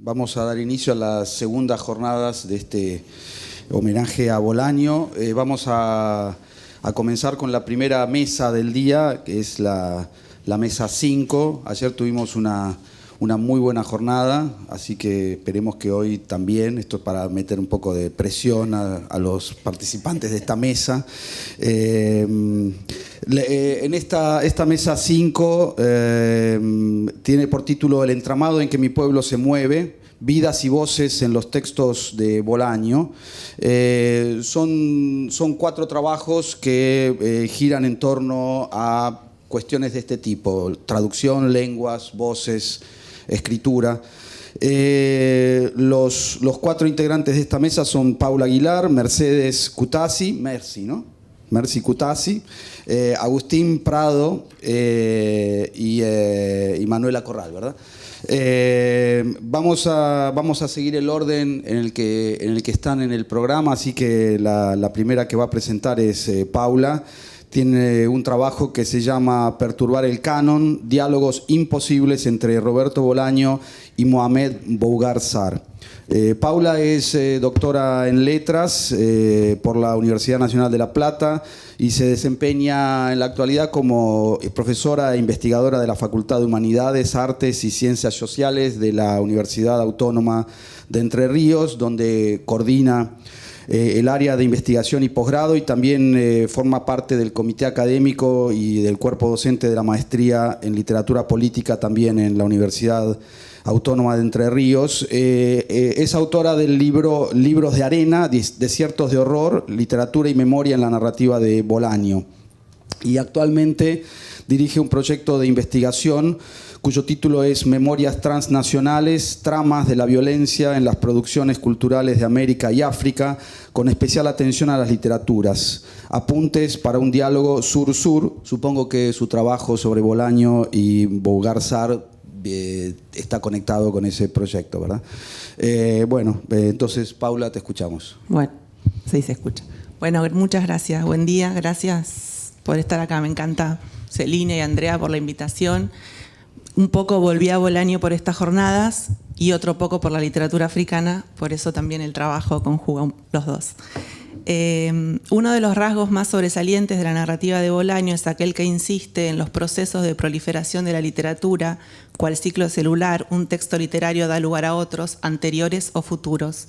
Vamos a dar inicio a las segundas jornadas de este homenaje a Bolaño. Vamos a comenzar con la primera mesa del día, que es la mesa 5. Ayer tuvimos una muy buena jornada, así que esperemos que hoy también, esto es para meter un poco de presión a los participantes de esta mesa. En esta mesa 5 tiene por título El entramado en que mi pueblo se mueve, vidas y voces en los textos de Bolaño. Son 4 trabajos que giran en torno a cuestiones de este tipo: traducción, lenguas, voces, escritura. Los 4 integrantes de esta mesa son Paula Aguilar, Mercedes Cutasi, Mercy Cutasi, Agustín Prado y Manuela Corral, ¿verdad? Vamos a seguir el orden en el que están en el programa, así que la primera que va a presentar es Paula. Tiene un trabajo que se llama Perturbar el canon, diálogos imposibles entre Roberto Bolaño y Mohamed Bougarsar. Paula es doctora en letras por la Universidad Nacional de La Plata y se desempeña en la actualidad como profesora e investigadora de la Facultad de Humanidades, Artes y Ciencias Sociales de la Universidad Autónoma de Entre Ríos, donde coordina el área de investigación y posgrado, y también forma parte del comité académico y del cuerpo docente de la maestría en literatura política también en la Universidad Autónoma de Entre Ríos. Es autora del libro Libros de Arena, Desiertos de Horror, Literatura y Memoria en la Narrativa de Bolaño. Y actualmente dirige un proyecto de investigación cuyo título es Memorias transnacionales, tramas de la violencia en las producciones culturales de América y África, con especial atención a las literaturas. Apuntes para un diálogo sur-sur. Supongo que su trabajo sobre Bolaño y Bougarsar está conectado con ese proyecto, ¿verdad? Entonces, Paula, te escuchamos. Bueno, sí, se escucha. Bueno, muchas gracias. Buen día, gracias por estar acá. Me encanta, Celina y Andrea, por la invitación. Un poco volví a Bolaño por estas jornadas y otro poco por la literatura africana, por eso también el trabajo conjuga los dos. Uno de los rasgos más sobresalientes de la narrativa de Bolaño es aquel que insiste en los procesos de proliferación de la literatura, cual ciclo celular, un texto literario da lugar a otros, anteriores o futuros.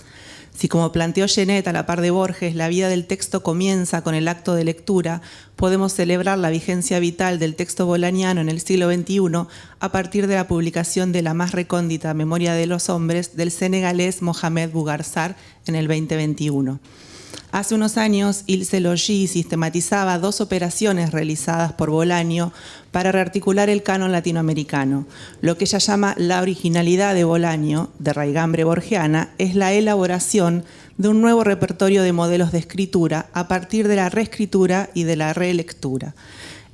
Si, como planteó Genet a la par de Borges, la vida del texto comienza con el acto de lectura, podemos celebrar la vigencia vital del texto bolañano en el siglo XXI a partir de la publicación de la más recóndita Memoria de los Hombres del senegalés Mohamed Bougarsar en el 2021. Hace unos años, Ilse Logi sistematizaba 2 operaciones realizadas por Bolaño para rearticular el canon latinoamericano. Lo que ella llama la originalidad de Bolaño, de raigambre borgiana, es la elaboración de un nuevo repertorio de modelos de escritura a partir de la reescritura y de la relectura.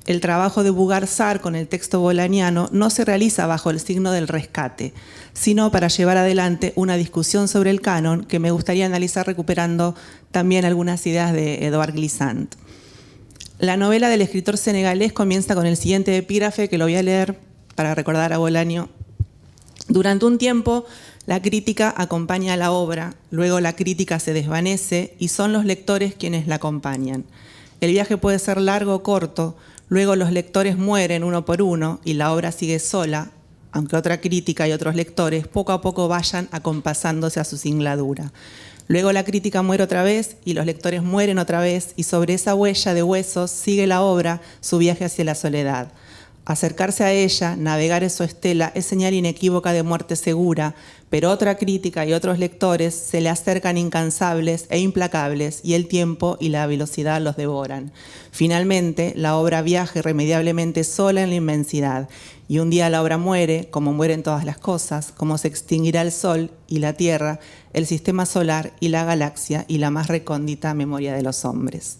El trabajo de Bougarsar con el texto bolañano no se realiza bajo el signo del rescate, sino para llevar adelante una discusión sobre el canon que me gustaría analizar recuperando también algunas ideas de Edouard Glissant. La novela del escritor senegalés comienza con el siguiente epígrafe, que lo voy a leer para recordar a Bolaño. Durante un tiempo, la crítica acompaña a la obra, luego la crítica se desvanece y son los lectores quienes la acompañan. El viaje puede ser largo o corto, luego los lectores mueren uno por uno y la obra sigue sola, aunque otra crítica y otros lectores poco a poco vayan acompasándose a su singladura. Luego la crítica muere otra vez y los lectores mueren otra vez, y sobre esa huella de huesos sigue la obra su viaje hacia la soledad. Acercarse a ella, navegar en su estela, es señal inequívoca de muerte segura, pero otra crítica y otros lectores se le acercan incansables e implacables, y el tiempo y la velocidad los devoran. Finalmente, la obra viaja irremediablemente sola en la inmensidad, y un día la obra muere, como mueren todas las cosas, como se extinguirá el sol y la tierra, el sistema solar y la galaxia y la más recóndita memoria de los hombres.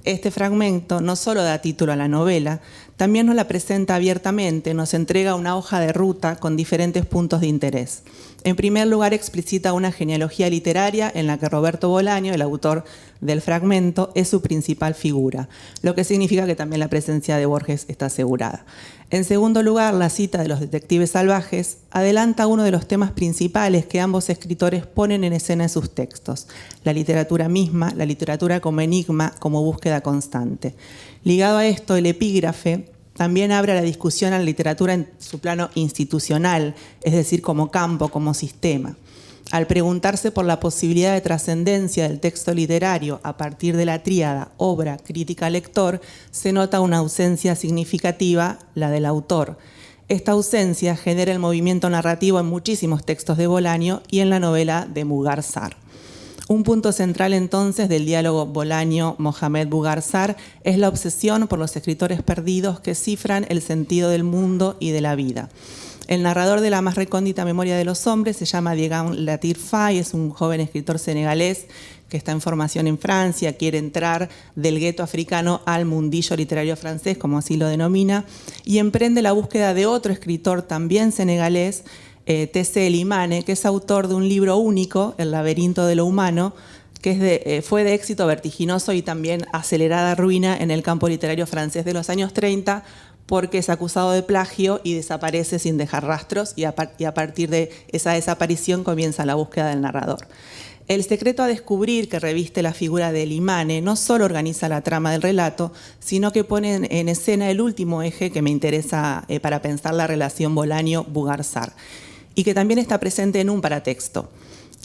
Este fragmento no solo da título a la novela, también nos la presenta abiertamente, nos entrega una hoja de ruta con diferentes puntos de interés. En primer lugar, explicita una genealogía literaria en la que Roberto Bolaño, el autor del fragmento, es su principal figura, lo que significa que también la presencia de Borges está asegurada. En segundo lugar, la cita de los detectives salvajes adelanta uno de los temas principales que ambos escritores ponen en escena en sus textos: la literatura misma, la literatura como enigma, como búsqueda constante. Ligado a esto, el epígrafe también abre la discusión a la literatura en su plano institucional, es decir, como campo, como sistema. Al preguntarse por la posibilidad de trascendencia del texto literario a partir de la tríada obra, crítica, lector, se nota una ausencia significativa, la del autor. Esta ausencia genera el movimiento narrativo en muchísimos textos de Bolaño y en la novela de Mugar Sar. Un punto central entonces del diálogo Bolaño-Mohamed Bugar Sar es la obsesión por los escritores perdidos que cifran el sentido del mundo y de la vida. El narrador de La más recóndita memoria de los hombres se llama Diegan Latir Faye, es un joven escritor senegalés que está en formación en Francia, quiere entrar del gueto africano al mundillo literario francés, como así lo denomina, y emprende la búsqueda de otro escritor también senegalés, T.C. Elimane, que es autor de un libro único, El laberinto de lo humano, que fue de éxito vertiginoso y también acelerada ruina en el campo literario francés de los años 30, porque es acusado de plagio y desaparece sin dejar rastros, y a partir de esa desaparición comienza la búsqueda del narrador. El secreto a descubrir que reviste la figura de Elimane no solo organiza la trama del relato, sino que pone en escena el último eje que me interesa para pensar la relación Bolaño-Bugar Sar, y que también está presente en un paratexto.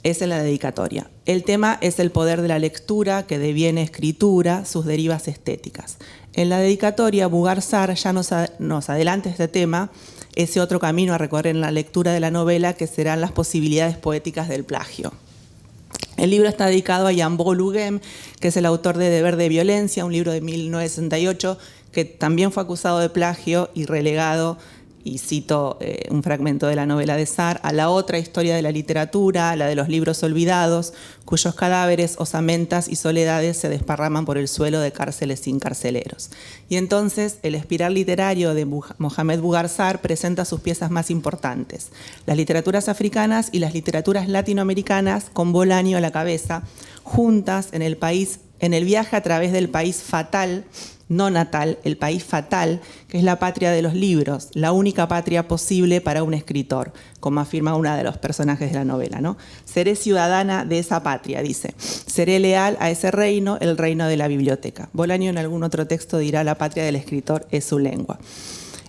Es en la dedicatoria. El tema es el poder de la lectura que deviene escritura, sus derivas estéticas. En la dedicatoria, Bugar Sar ya nos adelanta este tema, ese otro camino a recorrer en la lectura de la novela, que serán las posibilidades poéticas del plagio. El libro está dedicado a Yambo Lugem, que es el autor de Deber de Violencia, un libro de 1968, que también fue acusado de plagio y relegado, y cito un fragmento de la novela de Sar, a la otra historia de la literatura, la de los libros olvidados, cuyos cadáveres, osamentas y soledades se desparraman por el suelo de cárceles sin carceleros. Y entonces el espiral literario de Mohamed Bugar Sar presenta sus piezas más importantes: las literaturas africanas y las literaturas latinoamericanas, con Bolaño a la cabeza, juntas en el viaje a través del país fatal, no natal, el país fatal, que es la patria de los libros, la única patria posible para un escritor, como afirma una de los personajes de la novela, ¿no? Seré ciudadana de esa patria, dice. Seré leal a ese reino, el reino de la biblioteca. Bolaño en algún otro texto dirá: la patria del escritor es su lengua.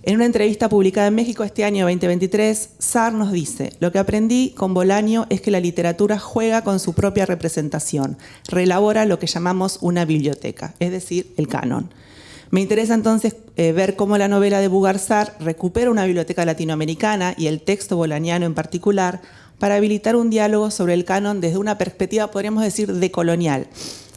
En una entrevista publicada en México este año 2023, Sar nos dice: lo que aprendí con Bolaño es que la literatura juega con su propia representación, reelabora lo que llamamos una biblioteca, es decir, el canon. Me interesa entonces ver cómo la novela de Bugar Sar recupera una biblioteca latinoamericana y el texto bolañano en particular para habilitar un diálogo sobre el canon desde una perspectiva, podríamos decir, decolonial.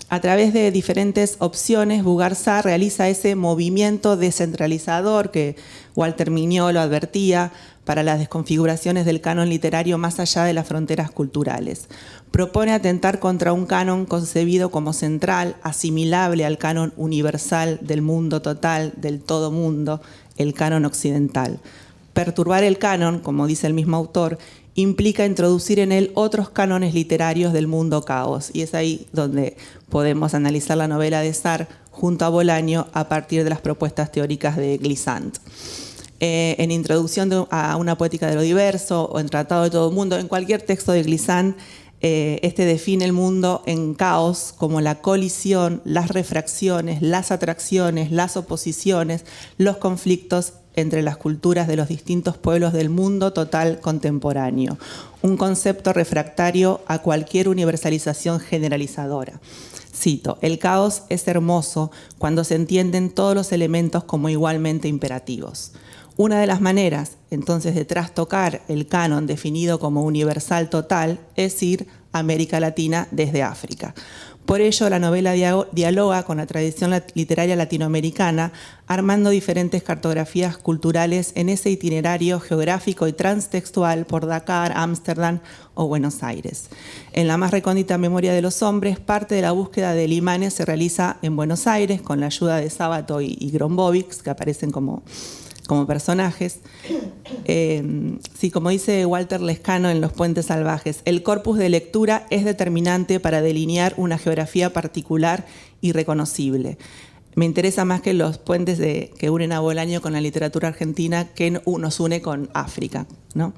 A través de diferentes opciones, Bugar Sar realiza ese movimiento descentralizador que Walter Mignot lo advertía para las desconfiguraciones del canon literario más allá de las fronteras culturales. Propone atentar contra un canon concebido como central, asimilable al canon universal del mundo total, del todo mundo, el canon occidental. Perturbar el canon, como dice el mismo autor, implica introducir en él otros cánones literarios del mundo caos. Y es ahí donde podemos analizar la novela de Sar junto a Bolaño a partir de las propuestas teóricas de Glissant. En Introducción a una poética de lo diverso o en Tratado de todo mundo, en cualquier texto de Glissant, este define el mundo en caos como la colisión, las refracciones, las atracciones, las oposiciones, los conflictos entre las culturas de los distintos pueblos del mundo total contemporáneo. Un concepto refractario a cualquier universalización generalizadora. Cito: el caos es hermoso cuando se entienden todos los elementos como igualmente imperativos. Una de las maneras, entonces, de trastocar el canon definido como universal total es ir América Latina desde África. Por ello, la novela dialoga con la tradición literaria latinoamericana, armando diferentes cartografías culturales en ese itinerario geográfico y transtextual por Dakar, Ámsterdam o Buenos Aires. En la más recóndita memoria de los hombres, parte de la búsqueda de Limanes se realiza en Buenos Aires con la ayuda de Sábato y Grombovics, que aparecen como personajes. Sí, como dice Walter Lescano en Los Puentes Salvajes, el corpus de lectura es determinante para delinear una geografía particular y reconocible. Me interesa más que los puentes que unen a Bolaño con la literatura argentina que nos une con África, ¿no?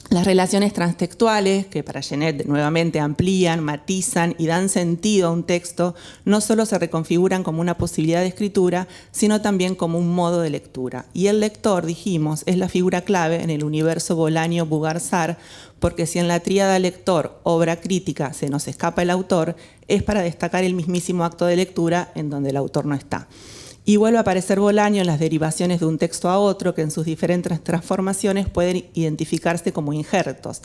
Las relaciones transtextuales, que para Genet nuevamente amplían, matizan y dan sentido a un texto, no solo se reconfiguran como una posibilidad de escritura, sino también como un modo de lectura. Y el lector, dijimos, es la figura clave en el universo Bolaño-Bugarsar, porque si en la tríada lector, obra crítica, se nos escapa el autor, es para destacar el mismísimo acto de lectura en donde el autor no está. Y vuelve a aparecer Bolaño en las derivaciones de un texto a otro que en sus diferentes transformaciones pueden identificarse como injertos.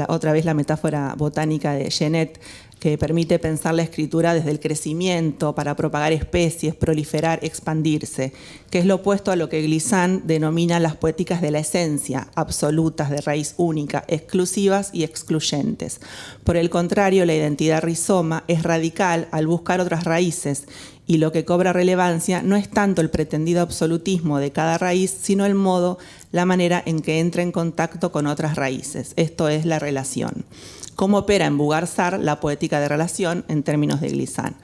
Otra vez la metáfora botánica de Genet, que permite pensar la escritura desde el crecimiento para propagar especies, proliferar, expandirse, que es lo opuesto a lo que Glissant denomina las poéticas de la esencia, absolutas, de raíz única, exclusivas y excluyentes. Por el contrario, la identidad rizoma es radical al buscar otras raíces, y lo que cobra relevancia no es tanto el pretendido absolutismo de cada raíz, sino el modo, la manera en que entra en contacto con otras raíces. Esto es la relación. ¿Cómo opera en Bugarsar la poética de relación en términos de Glissant?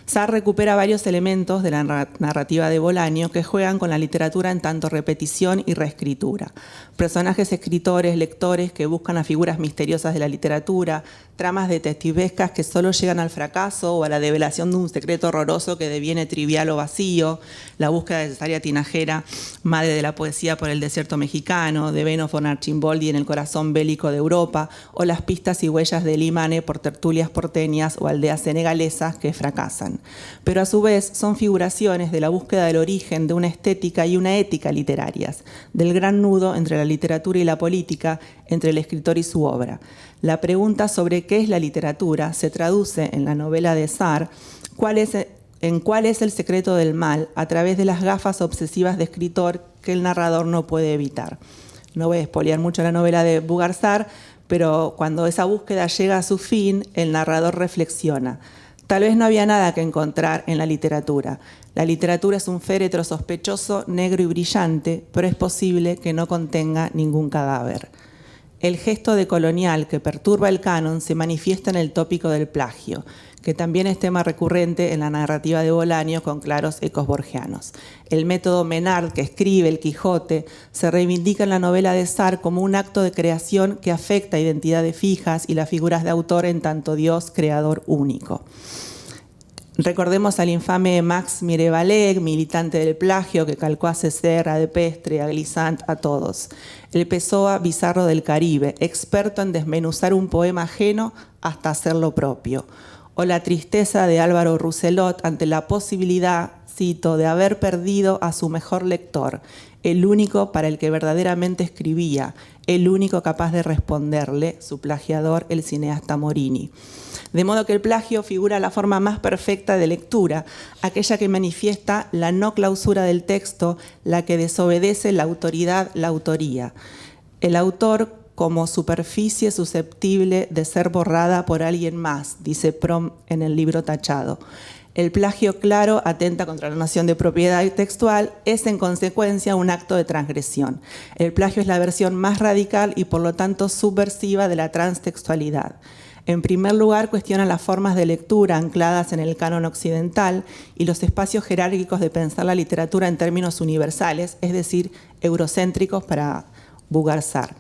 Sartre recupera varios elementos de la narrativa de Bolaño que juegan con la literatura en tanto repetición y reescritura. Personajes escritores, lectores que buscan a figuras misteriosas de la literatura, tramas detectivescas que solo llegan al fracaso o a la develación de un secreto horroroso que deviene trivial o vacío, la búsqueda de Cesárea Tinajera, madre de la poesía por el desierto mexicano, de Beno von Archimboldi en el corazón bélico de Europa, o las pistas y huellas de Limane por tertulias porteñas o aldeas senegalesas que fracasan. Pero a su vez son figuraciones de la búsqueda del origen de una estética y una ética literarias, del gran nudo entre la literatura y la política, entre el escritor y su obra. La pregunta sobre qué es la literatura se traduce en la novela de Sartre, cuál es el secreto del mal, a través de las gafas obsesivas de escritor que el narrador no puede evitar. No voy a espolear mucho la novela de Bugarsar, pero cuando esa búsqueda llega a su fin, el narrador reflexiona. Tal vez no había nada que encontrar en la literatura. La literatura es un féretro sospechoso, negro y brillante, pero es posible que no contenga ningún cadáver. El gesto decolonial que perturba el canon se manifiesta en el tópico del plagio, que también es tema recurrente en la narrativa de Bolaño con claros ecos borgianos. El método Menard que escribe El Quijote se reivindica en la novela de Sartre como un acto de creación que afecta a identidades fijas y las figuras de autor en tanto Dios creador único. Recordemos al infame Max Mirevaleg, militante del plagio, que calcó a Césaire, a Depestre, a Glissant, a todos. El Pessoa bizarro del Caribe, experto en desmenuzar un poema ajeno hasta hacerlo propio. O la tristeza de Álvaro Rousselot ante la posibilidad, cito, de haber perdido a su mejor lector, el único para el que verdaderamente escribía, el único capaz de responderle, su plagiador, el cineasta Morini. De modo que el plagio figura la forma más perfecta de lectura, aquella que manifiesta la no clausura del texto, la que desobedece la autoridad, la autoría. El autor como superficie susceptible de ser borrada por alguien más, dice Prom en el libro Tachado. El plagio claro atenta contra la noción de propiedad textual, es en consecuencia un acto de transgresión. El plagio es la versión más radical y por lo tanto subversiva de la transtextualidad. En primer lugar, cuestiona las formas de lectura ancladas en el canon occidental y los espacios jerárquicos de pensar la literatura en términos universales, es decir, eurocéntricos para Bugarsar.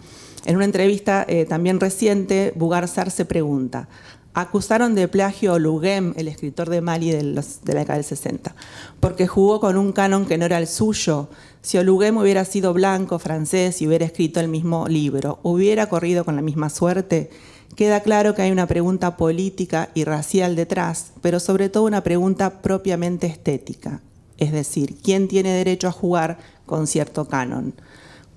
En una entrevista también reciente, Bugarsar se pregunta: acusaron de plagio a Oluguem, el escritor de Mali de la década del 60, porque jugó con un canon que no era el suyo. Si Oluguem hubiera sido blanco, francés y hubiera escrito el mismo libro, ¿hubiera corrido con la misma suerte? Queda claro que hay una pregunta política y racial detrás, pero sobre todo una pregunta propiamente estética. Es decir, ¿quién tiene derecho a jugar con cierto canon?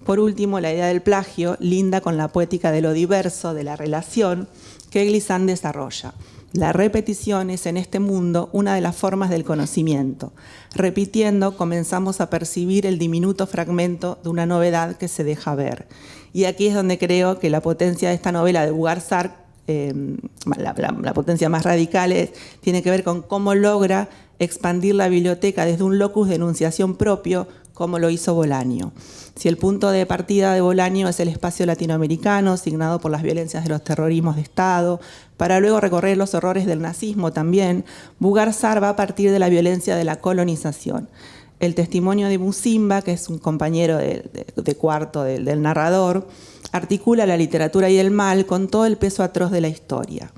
Por último, la idea del plagio linda con la poética de lo diverso, de la relación, que Glissant desarrolla. La repetición es en este mundo una de las formas del conocimiento. Repitiendo, comenzamos a percibir el diminuto fragmento de una novedad que se deja ver. Y aquí es donde creo que la potencia de esta novela de Bougarsar, la potencia más radical, tiene que ver con cómo logra expandir la biblioteca desde un locus de enunciación propio, como lo hizo Bolaño. Si el punto de partida de Bolaño es el espacio latinoamericano, signado por las violencias de los terrorismos de Estado, para luego recorrer los horrores del nazismo también, Bougarsar va a partir de la violencia de la colonización. El testimonio de Musimba, que es un compañero de cuarto del narrador, articula la literatura y el mal con todo el peso atroz de la historia.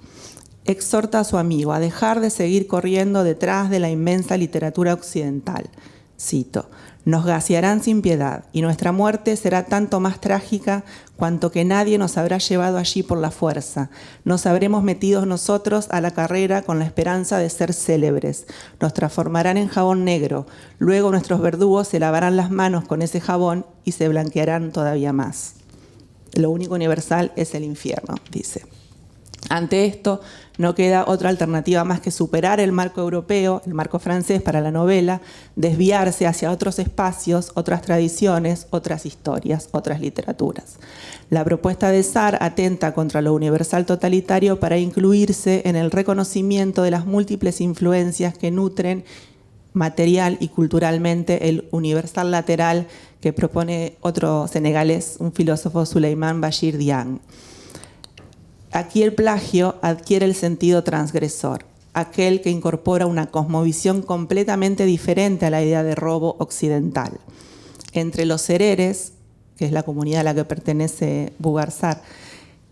Exhorta a su amigo a dejar de seguir corriendo detrás de la inmensa literatura occidental. Cito: nos gasearán sin piedad y nuestra muerte será tanto más trágica cuanto que nadie nos habrá llevado allí por la fuerza. Nos habremos metido nosotros a la carrera con la esperanza de ser célebres. Nos transformarán en jabón negro. Luego nuestros verdugos se lavarán las manos con ese jabón y se blanquearán todavía más. Lo único universal es el infierno, dice. Ante esto, no queda otra alternativa más que superar el marco europeo, el marco francés para la novela, desviarse hacia otros espacios, otras tradiciones, otras historias, otras literaturas. La propuesta de Sarr atenta contra lo universal totalitario para incluirse en el reconocimiento de las múltiples influencias que nutren material y culturalmente el universal lateral que propone otro senegalés, un filósofo, Souleymane Bachir Diagne. Aquí el plagio adquiere el sentido transgresor, aquel que incorpora una cosmovisión completamente diferente a la idea de robo occidental. Entre los sereres, que es la comunidad a la que pertenece Bougarsar,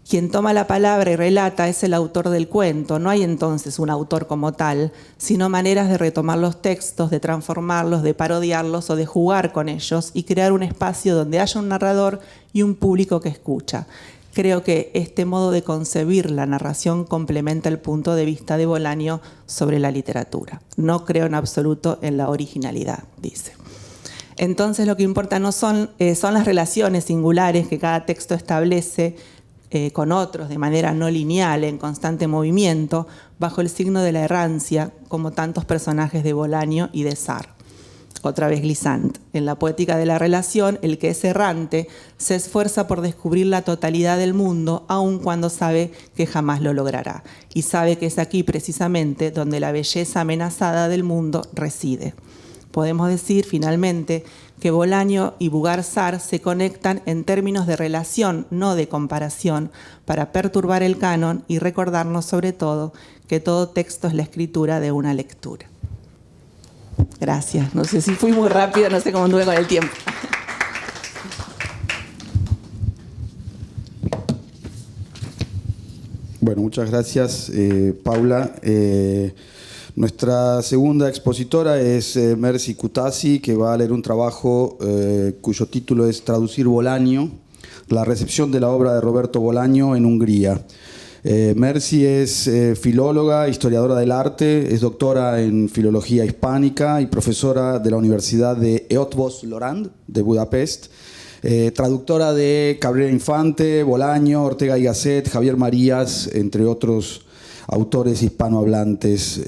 quien toma la palabra y relata es el autor del cuento. No hay entonces un autor como tal, sino maneras de retomar los textos, de transformarlos, de parodiarlos o de jugar con ellos y crear un espacio donde haya un narrador y un público que escucha. Creo que este modo de concebir la narración complementa el punto de vista de Bolaño sobre la literatura. No creo en absoluto en la originalidad, dice. Entonces lo que importa no son las relaciones singulares que cada texto establece con otros de manera no lineal, en constante movimiento, bajo el signo de la errancia, como tantos personajes de Bolaño y de Sarr. Otra vez Glissant. En la poética de la relación, el que es errante se esfuerza por descubrir la totalidad del mundo, aun cuando sabe que jamás lo logrará. Y sabe que es aquí precisamente donde la belleza amenazada del mundo reside. Podemos decir, finalmente, que Bolaño y Bougarsar se conectan en términos de relación, no de comparación, para perturbar el canon y recordarnos sobre todo que todo texto es la escritura de una lectura. Gracias. No sé si fui muy rápido, no sé cómo anduve con el tiempo. Bueno, muchas gracias, Paula. Nuestra segunda expositora es Mercy Kutasi, que va a leer un trabajo cuyo título es Traducir Bolaño, la recepción de la obra de Roberto Bolaño en Hungría. Mercy es filóloga, historiadora del arte, es doctora en filología hispánica y profesora de la Universidad de Eötvös Loránd de Budapest, traductora de Cabrera Infante, Bolaño, Ortega y Gasset, Javier Marías, entre otros autores hispanohablantes,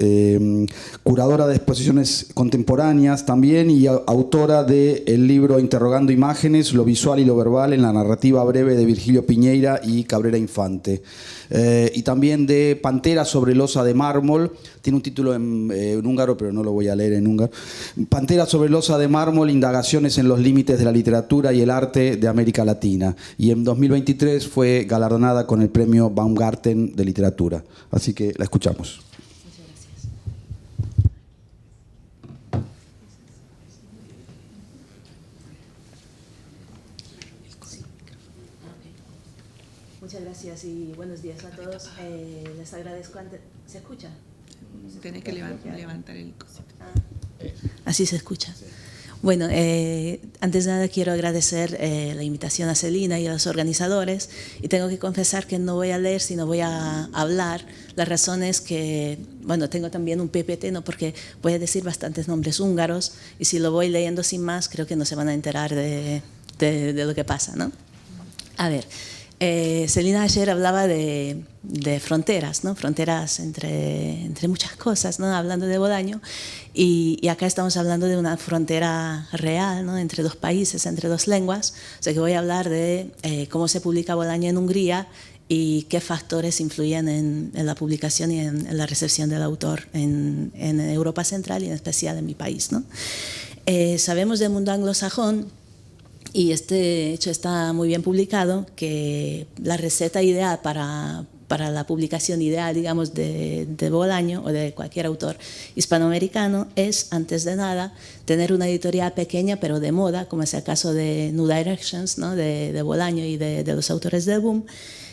curadora de exposiciones contemporáneas también y autora del libro Interrogando Imágenes, lo visual y lo verbal en la narrativa breve de Virgilio Piñeira y Cabrera Infante. Y también de Pantera sobre losa de mármol, tiene un título en húngaro, pero no lo voy a leer en húngaro. Pantera sobre losa de mármol, indagaciones en los límites de la literatura y el arte de América Latina. Y en 2023 fue galardonada con el premio Baumgarten de literatura. Así que la escuchamos. Muchas gracias. Muchas gracias y buenos días a todos. Les agradezco antes. ¿Se escucha? Tenés que levantar el cosito. Así se escucha. Bueno, antes de nada quiero agradecer la invitación a Celina y a los organizadores y tengo que confesar que no voy a leer, sino voy a hablar las razones que, bueno, tengo también un PPT, ¿no? Porque voy a decir bastantes nombres húngaros y si lo voy leyendo sin más creo que no se van a enterar de lo que pasa, ¿no? A ver, Celina ayer hablaba de fronteras, ¿no? Fronteras entre muchas cosas, ¿no? Hablando de Bolaño. Y acá estamos hablando de una frontera real, ¿no? Entre dos países, entre dos lenguas. O sea que voy a hablar de cómo se publica Bolaño en Hungría y qué factores influyen en la publicación y en la recepción del autor en Europa Central y en especial en mi país, ¿no? Sabemos del mundo anglosajón, y este hecho está muy bien publicado, que la receta ideal para la publicación ideal, digamos, de Bolaño o de cualquier autor hispanoamericano es, antes de nada, tener una editorial pequeña pero de moda, como es el caso de New Directions, ¿no? de Bolaño y de los autores del boom.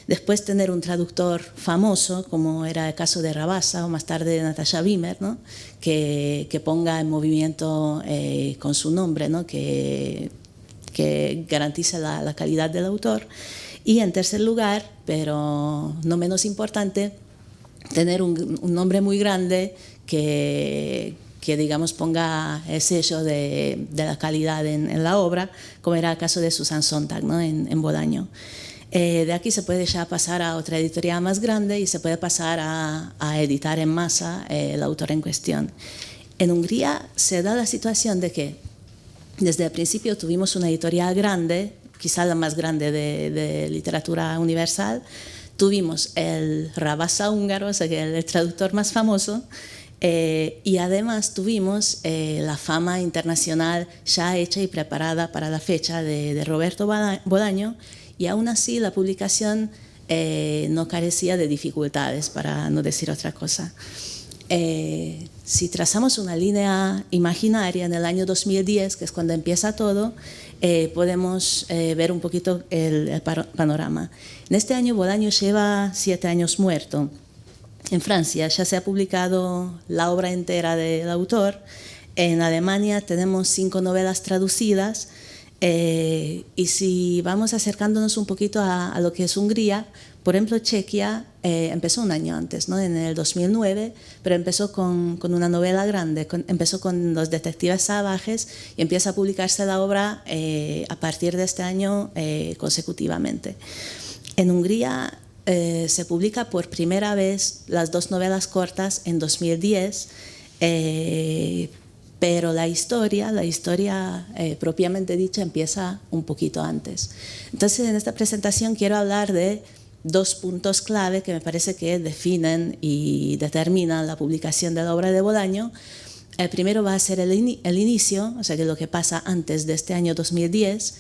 Después tener un traductor famoso, como era el caso de Rabassa o más tarde de Natasha Wimmer, ¿no? que ponga en movimiento con su nombre, ¿no? que garantice la calidad del autor. Y en tercer lugar, pero no menos importante, tener un nombre muy grande que digamos ponga el sello de la calidad en la obra, como era el caso de Susan Sontag, ¿no? en Bolaño. De aquí se puede ya pasar a otra editorial más grande y se puede pasar a editar en masa el autor en cuestión. En Hungría se da la situación de que desde el principio tuvimos una editorial grande, quizá la más grande de literatura universal. Tuvimos el Rabassa húngaro, o sea, el traductor más famoso, y además tuvimos la fama internacional ya hecha y preparada para la fecha de Roberto Bolaño, y aún así la publicación no carecía de dificultades, para no decir otra cosa. Si trazamos una línea imaginaria en el año 2010, que es cuando empieza todo, podemos ver un poquito el panorama. En este año Bolaño lleva 7 años muerto. En Francia ya se ha publicado la obra entera del autor. En Alemania tenemos 5 novelas traducidas. Y si vamos acercándonos un poquito a lo que es Hungría, por ejemplo, Chequia empezó un año antes, ¿no? En el 2009, pero empezó con una novela grande, empezó con Los detectives salvajes y empieza a publicarse la obra a partir de este año consecutivamente. En Hungría se publica por primera vez las 2 novelas cortas en 2010, pero la historia propiamente dicha empieza un poquito antes. Entonces, en esta presentación quiero hablar de 2 puntos clave que me parece que definen y determinan la publicación de la obra de Bolaño. El primero va a ser el inicio, o sea, que lo que pasa antes de este año 2010,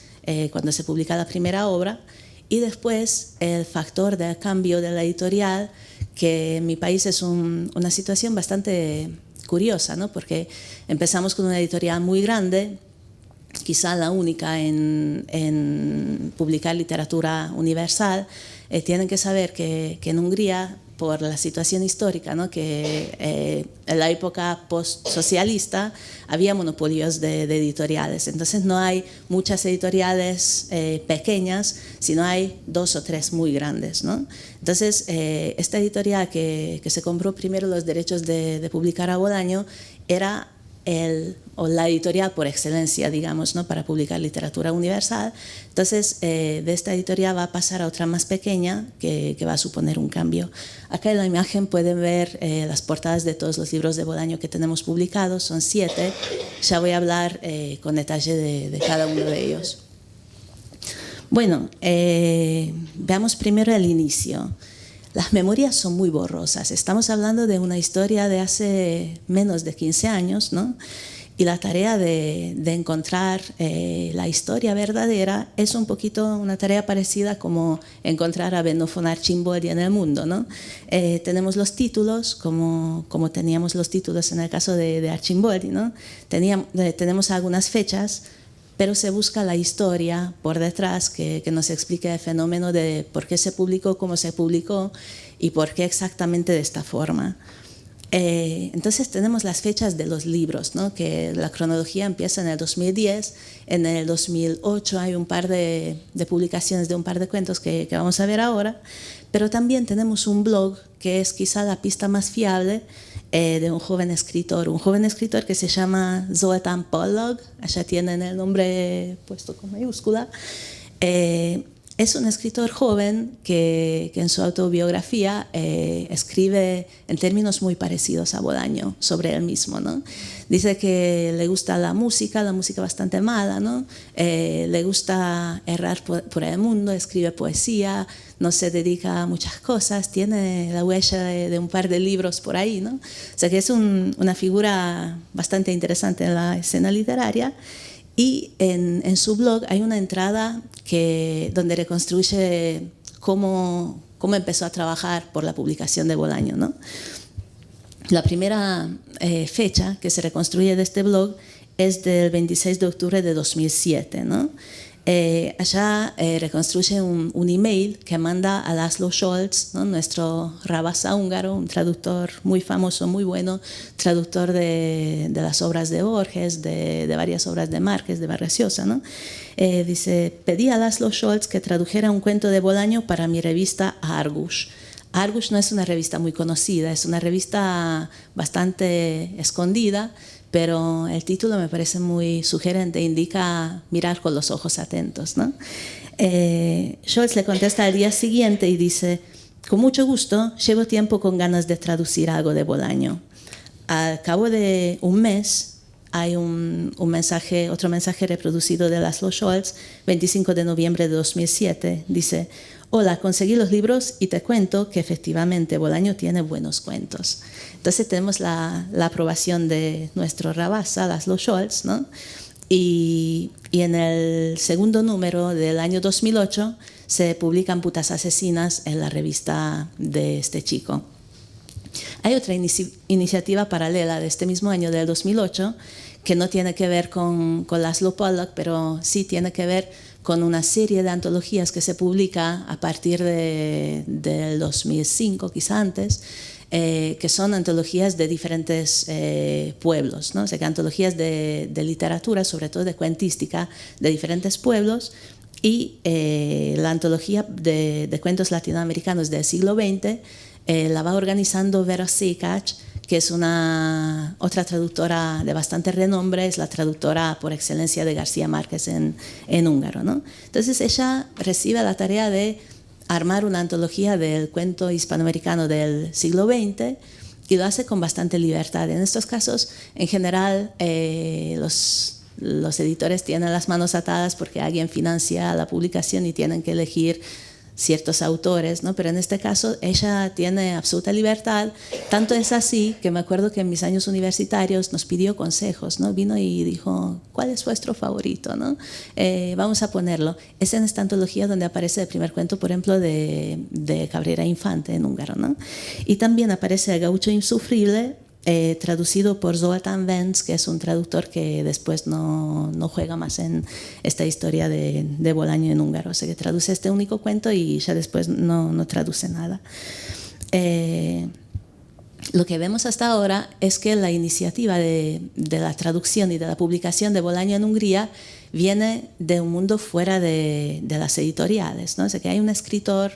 cuando se publica la primera obra, y después el factor del cambio de la editorial, que en mi país es una situación bastante curiosa, ¿no? Porque empezamos con una editorial muy grande, quizá la única en publicar literatura universal. Tienen que saber que en Hungría, por la situación histórica, ¿no? que en la época post-socialista había monopolios de editoriales. Entonces no hay muchas editoriales pequeñas, sino hay 2 o 3 muy grandes, ¿no? Entonces esta editorial que se compró primero los derechos de publicar a Bolaño era la editorial por excelencia, digamos, ¿no? para publicar literatura universal. Entonces, de esta editorial va a pasar a otra más pequeña que va a suponer un cambio. Acá en la imagen pueden ver las portadas de todos los libros de Bolaño que tenemos publicados, son 7. Ya voy a hablar con detalle de cada uno de ellos. Bueno, veamos primero el inicio. Las memorias son muy borrosas. Estamos hablando de una historia de hace menos de 15 años, ¿no? Y la tarea de encontrar la historia verdadera es un poquito una tarea parecida como encontrar a Benno von Archimboldi en el mundo, ¿no? Tenemos los títulos, como teníamos los títulos en el caso de Archimboldi, ¿no? Tenemos algunas fechas, pero se busca la historia por detrás que nos explique el fenómeno de por qué se publicó, cómo se publicó y por qué exactamente de esta forma. Entonces tenemos las fechas de los libros, ¿no? Que la cronología empieza en el 2010, en el 2008 hay un par de publicaciones de un par de cuentos que vamos a ver ahora, pero también tenemos un blog que es quizá la pista más fiable de un joven escritor que se llama Zoltán Pollog, allá tienen el nombre puesto con mayúscula. es un escritor joven que en su autobiografía escribe en términos muy parecidos a Bolaño sobre él mismo, ¿no? Dice que le gusta la música bastante mala, ¿no? Le gusta errar por el mundo, escribe poesía, no se dedica a muchas cosas, tiene la huella de un par de libros por ahí, ¿no? O sea que es una figura bastante interesante en la escena literaria. Y en su blog hay una entrada donde reconstruye cómo empezó a trabajar por la publicación de Bolaño, ¿no? La primera fecha que se reconstruye de este blog es del 26 de octubre de 2007, ¿no? Allá reconstruye un email que manda a Laszlo Scholz, ¿no? Nuestro rabasa húngaro, un traductor muy famoso, muy bueno, traductor de las obras de Borges, de varias obras de Márquez, de Vargas Llosa, ¿no? Dice, pedí a Laszlo Scholz que tradujera un cuento de Bolaño para mi revista Argus. Argus no es una revista muy conocida, es una revista bastante escondida, pero el título me parece muy sugerente, indica mirar con los ojos atentos, ¿no? Scholz le contesta al día siguiente y dice, con mucho gusto, llevo tiempo con ganas de traducir algo de Bolaño. Al cabo de un mes hay otro mensaje reproducido de Laszlo Scholz, 25 de noviembre de 2007, dice, hola, conseguí los libros y te cuento que efectivamente Bolaño tiene buenos cuentos. Entonces tenemos la aprobación de nuestro rabasa, Laszlo Scholz, ¿no? Y en el segundo número del año 2008 se publican Putas Asesinas en la revista de este chico. Hay otra iniciativa paralela de este mismo año, del 2008, que no tiene que ver con Laszlo Pollock, pero sí tiene que ver con una serie de antologías que se publica a partir del 2005, quizá antes, que son antologías de diferentes pueblos, ¿no? O sea, que antologías de literatura, sobre todo de cuentística, de diferentes pueblos, y la antología de cuentos latinoamericanos del siglo XX la va organizando Vera Sekac, que es otra traductora de bastante renombre, es la traductora por excelencia de García Márquez en húngaro, ¿no? Entonces ella recibe la tarea de armar una antología del cuento hispanoamericano del siglo XX y lo hace con bastante libertad. En estos casos, en general, los editores tienen las manos atadas porque alguien financia la publicación y tienen que elegir ciertos autores, ¿no? Pero en este caso ella tiene absoluta libertad, tanto es así que me acuerdo que en mis años universitarios nos pidió consejos, ¿no? Vino y dijo, ¿cuál es vuestro favorito, ¿no? Vamos a ponerlo. Es en esta antología donde aparece el primer cuento, por ejemplo, de Cabrera Infante en húngaro, ¿no? Y también aparece El Gaucho Insufrible, traducido por Zoltán Vence, que es un traductor que después no juega más en esta historia de Bolaño en húngaro. O sea, que traduce este único cuento y ya después no traduce nada. Lo que vemos hasta ahora es que la iniciativa de la traducción y de la publicación de Bolaño en Hungría viene de un mundo fuera de las editoriales, ¿no? O sea, que hay un escritor,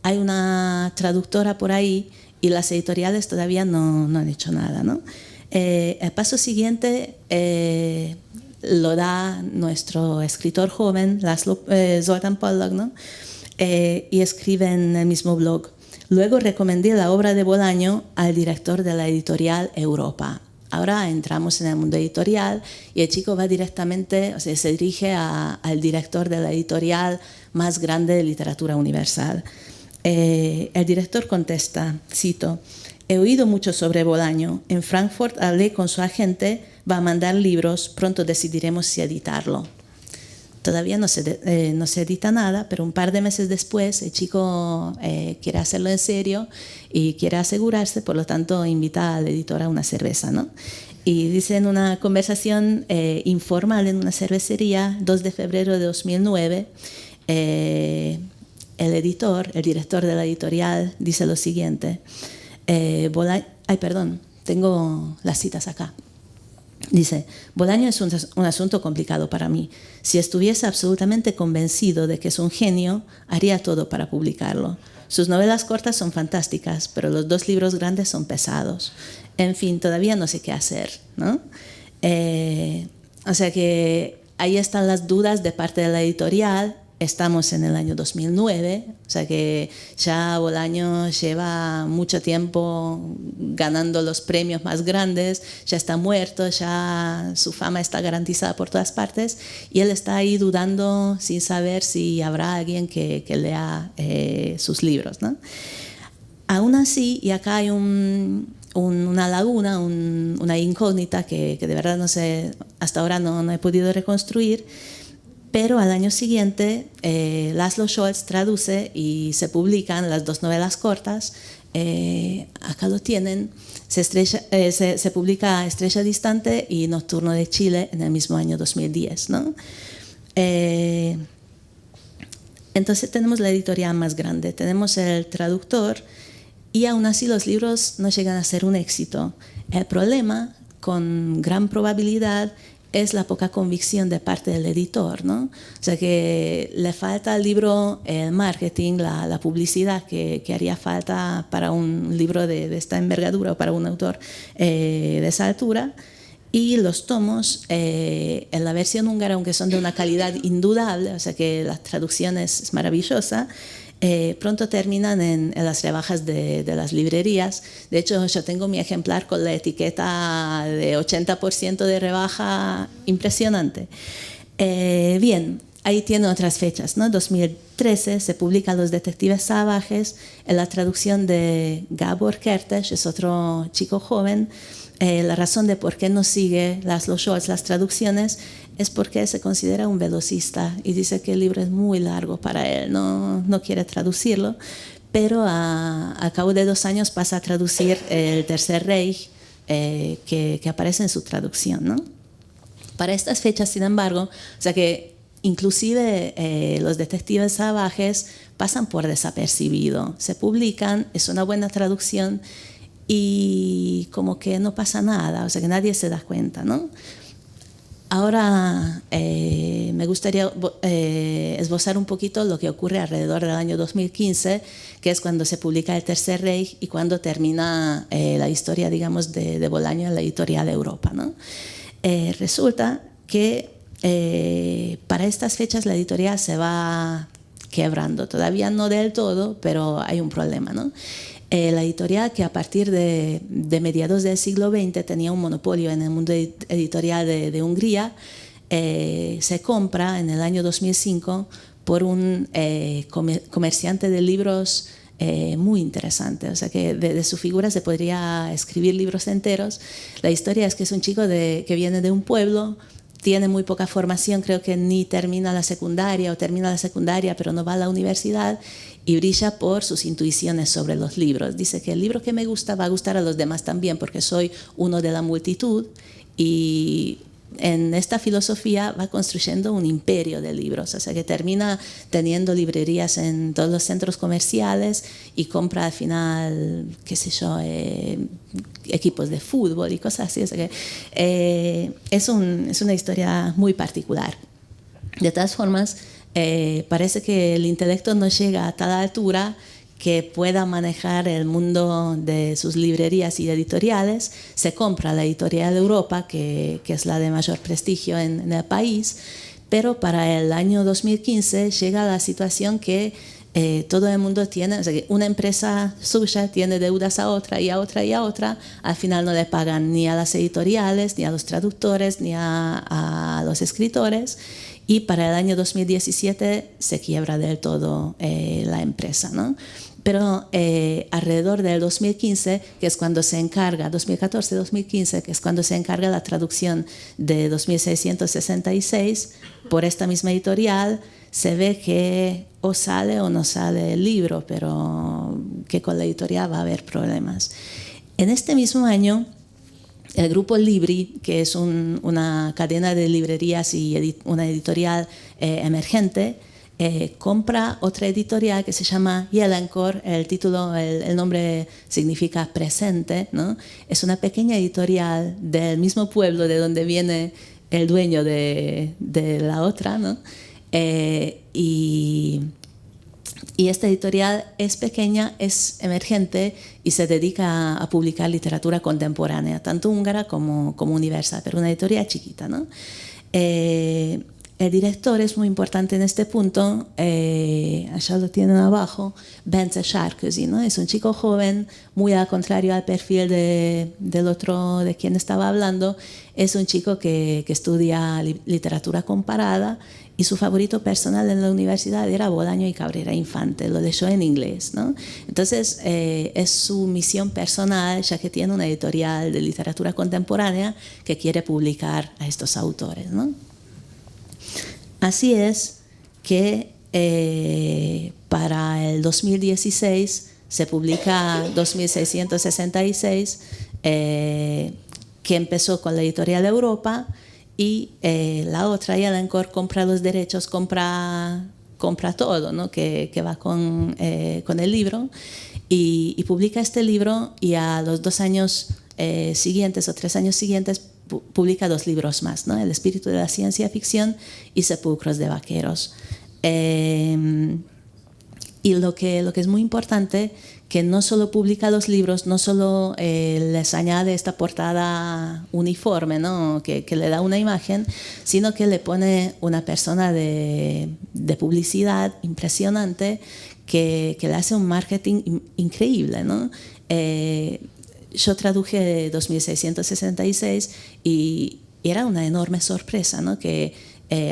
hay una traductora por ahí, y las editoriales todavía no han hecho nada, ¿no? El paso siguiente lo da nuestro escritor joven, Zoltán Pollock, ¿no? Y escribe en el mismo blog, luego recomendé la obra de Bolaño al director de la editorial Europa. Ahora entramos en el mundo editorial y el chico va directamente, o sea, se dirige al director de la editorial más grande de literatura universal. El director contesta, cito, he oído mucho sobre Bolaño. En Frankfurt hablé con su agente, va a mandar libros, pronto decidiremos si editarlo. Todavía no se edita nada, pero un par de meses después el chico quiere hacerlo en serio y quiere asegurarse, por lo tanto invita al editor a una cerveza, ¿no? Y dice en una conversación informal en una cervecería, 2 de febrero de 2009, el director de la editorial, dice lo siguiente. Tengo las citas acá. Dice, Bolaño es un asunto complicado para mí. Si estuviese absolutamente convencido de que es un genio, haría todo para publicarlo. Sus novelas cortas son fantásticas, pero los 2 libros grandes son pesados. En fin, todavía no sé qué hacer, ¿no? O sea que ahí están las dudas de parte de la editorial estamos en el año 2009, o sea que ya Bolaño lleva mucho tiempo ganando los premios más grandes, ya está muerto, ya su fama está garantizada por todas partes y él está ahí dudando sin saber si habrá alguien que lea sus libros, ¿no? Aún así, y acá hay una laguna, una incógnita que de verdad no sé, hasta ahora no he podido reconstruir, pero al año siguiente Laszlo Scholz traduce y se publican las 2 novelas cortas. Acá lo tienen. Se publica Estrella Distante y Nocturno de Chile en el mismo año 2010, ¿no? Entonces tenemos la editorial más grande, tenemos el traductor y aún así los libros no llegan a ser un éxito. El problema, con gran probabilidad, es la poca convicción de parte del editor, ¿no? O sea que le falta al libro el marketing, la publicidad que haría falta para un libro de esta envergadura o para un autor de esa altura. Y los tomos, en la versión húngara, aunque son de una calidad indudable, o sea que la traducción es maravillosa, pronto terminan en las rebajas de las librerías. De hecho, yo tengo mi ejemplar con la etiqueta de 80% de rebaja, impresionante. Bien, ahí tiene otras fechas, ¿no? 2013 se publican Los Detectives Salvajes en la traducción de Gábor Kertész, es otro chico joven. La razón de por qué no sigue Laszlo Scholz las traducciones es porque se considera un velocista y dice que el libro es muy largo para él, no quiere traducirlo, pero a cabo de 2 años pasa a traducir El Tercer Reich, que aparece en su traducción, ¿no? Para estas fechas, sin embargo, o sea que inclusive Los Detectives Salvajes pasan por desapercibido, se publican, es una buena traducción y como que no pasa nada, o sea que nadie se da cuenta, ¿no? Ahora me gustaría esbozar un poquito lo que ocurre alrededor del año 2015, que es cuando se publica El Tercer Reich y cuando termina la historia, digamos, de Bolaño en la editorial Europa, ¿no? Resulta que para estas fechas la editorial se va quebrando, todavía no del todo, pero hay un problema, ¿no? La editorial, que a partir de mediados del siglo XX tenía un monopolio en el mundo editorial de Hungría, se compra en el año 2005 por un comerciante de libros muy interesante. O sea que de su figura se podría escribir libros enteros. La historia es que es un chico que viene de un pueblo, tiene muy poca formación, creo que ni termina la secundaria o termina la secundaria pero no va a la universidad y brilla por sus intuiciones sobre los libros. Dice que el libro que me gusta va a gustar a los demás también porque soy uno de la multitud, y en esta filosofía va construyendo un imperio de libros, o sea que termina teniendo librerías en todos los centros comerciales y compra al final, qué sé yo, equipos de fútbol y cosas así. O sea que es una historia muy particular. De todas formas, parece que el intelecto no llega a tal altura que pueda manejar el mundo de sus librerías y editoriales. Se compra la editorial Europa, que es la de mayor prestigio en el país, pero para el año 2015 llega la situación que todo el mundo tiene, o sea, que una empresa suya tiene deudas a otra y a otra y a otra, al final no le pagan ni a las editoriales, ni a los traductores, ni a los escritores, y para el año 2017 se quiebra del todo la empresa, ¿no? Pero alrededor del 2015, que es cuando se encarga, 2014-2015, que es cuando se encarga la traducción de 2666 por esta misma editorial, se ve que o sale o no sale el libro, pero que con la editorial va a haber problemas. En este mismo año, el grupo Libri, que es una cadena de librerías y una editorial emergente, compra otra editorial que se llama Jelenkor. El nombre significa presente, ¿no? Es una pequeña editorial del mismo pueblo de donde viene el dueño de la otra, ¿no? Y esta editorial es pequeña, es emergente y se dedica a publicar literatura contemporánea, tanto húngara como universal, pero una editorial chiquita, ¿no? El director es muy importante en este punto, allá lo tienen abajo, Bence Sarkozy, ¿no? Es un chico joven, muy al contrario al perfil del otro de quien estaba hablando. Es un chico que estudia literatura comparada y su favorito personal en la universidad era Bolaño y Cabrera Infante, lo leyó en inglés, ¿no? Entonces es su misión personal, ya que tiene una editorial de literatura contemporánea que quiere publicar a estos autores, ¿no? Así es que para el 2016 se publica 2666, que empezó con la editorial Europa, y la otra, Jelenkor, compra los derechos, compra todo, ¿no? que va con el libro, y publica este libro, y a los 2 años siguientes o 3 años siguientes publica 2 libros más, ¿no? El espíritu de la ciencia ficción y Sepulcros de vaqueros. Y lo que es muy importante, que no solo publica los libros, no solo les añade esta portada uniforme, ¿no? que le da una imagen, sino que le pone una persona de publicidad impresionante que le hace un marketing increíble, ¿no? Yo traduje 2666 y era una enorme sorpresa, ¿no? Que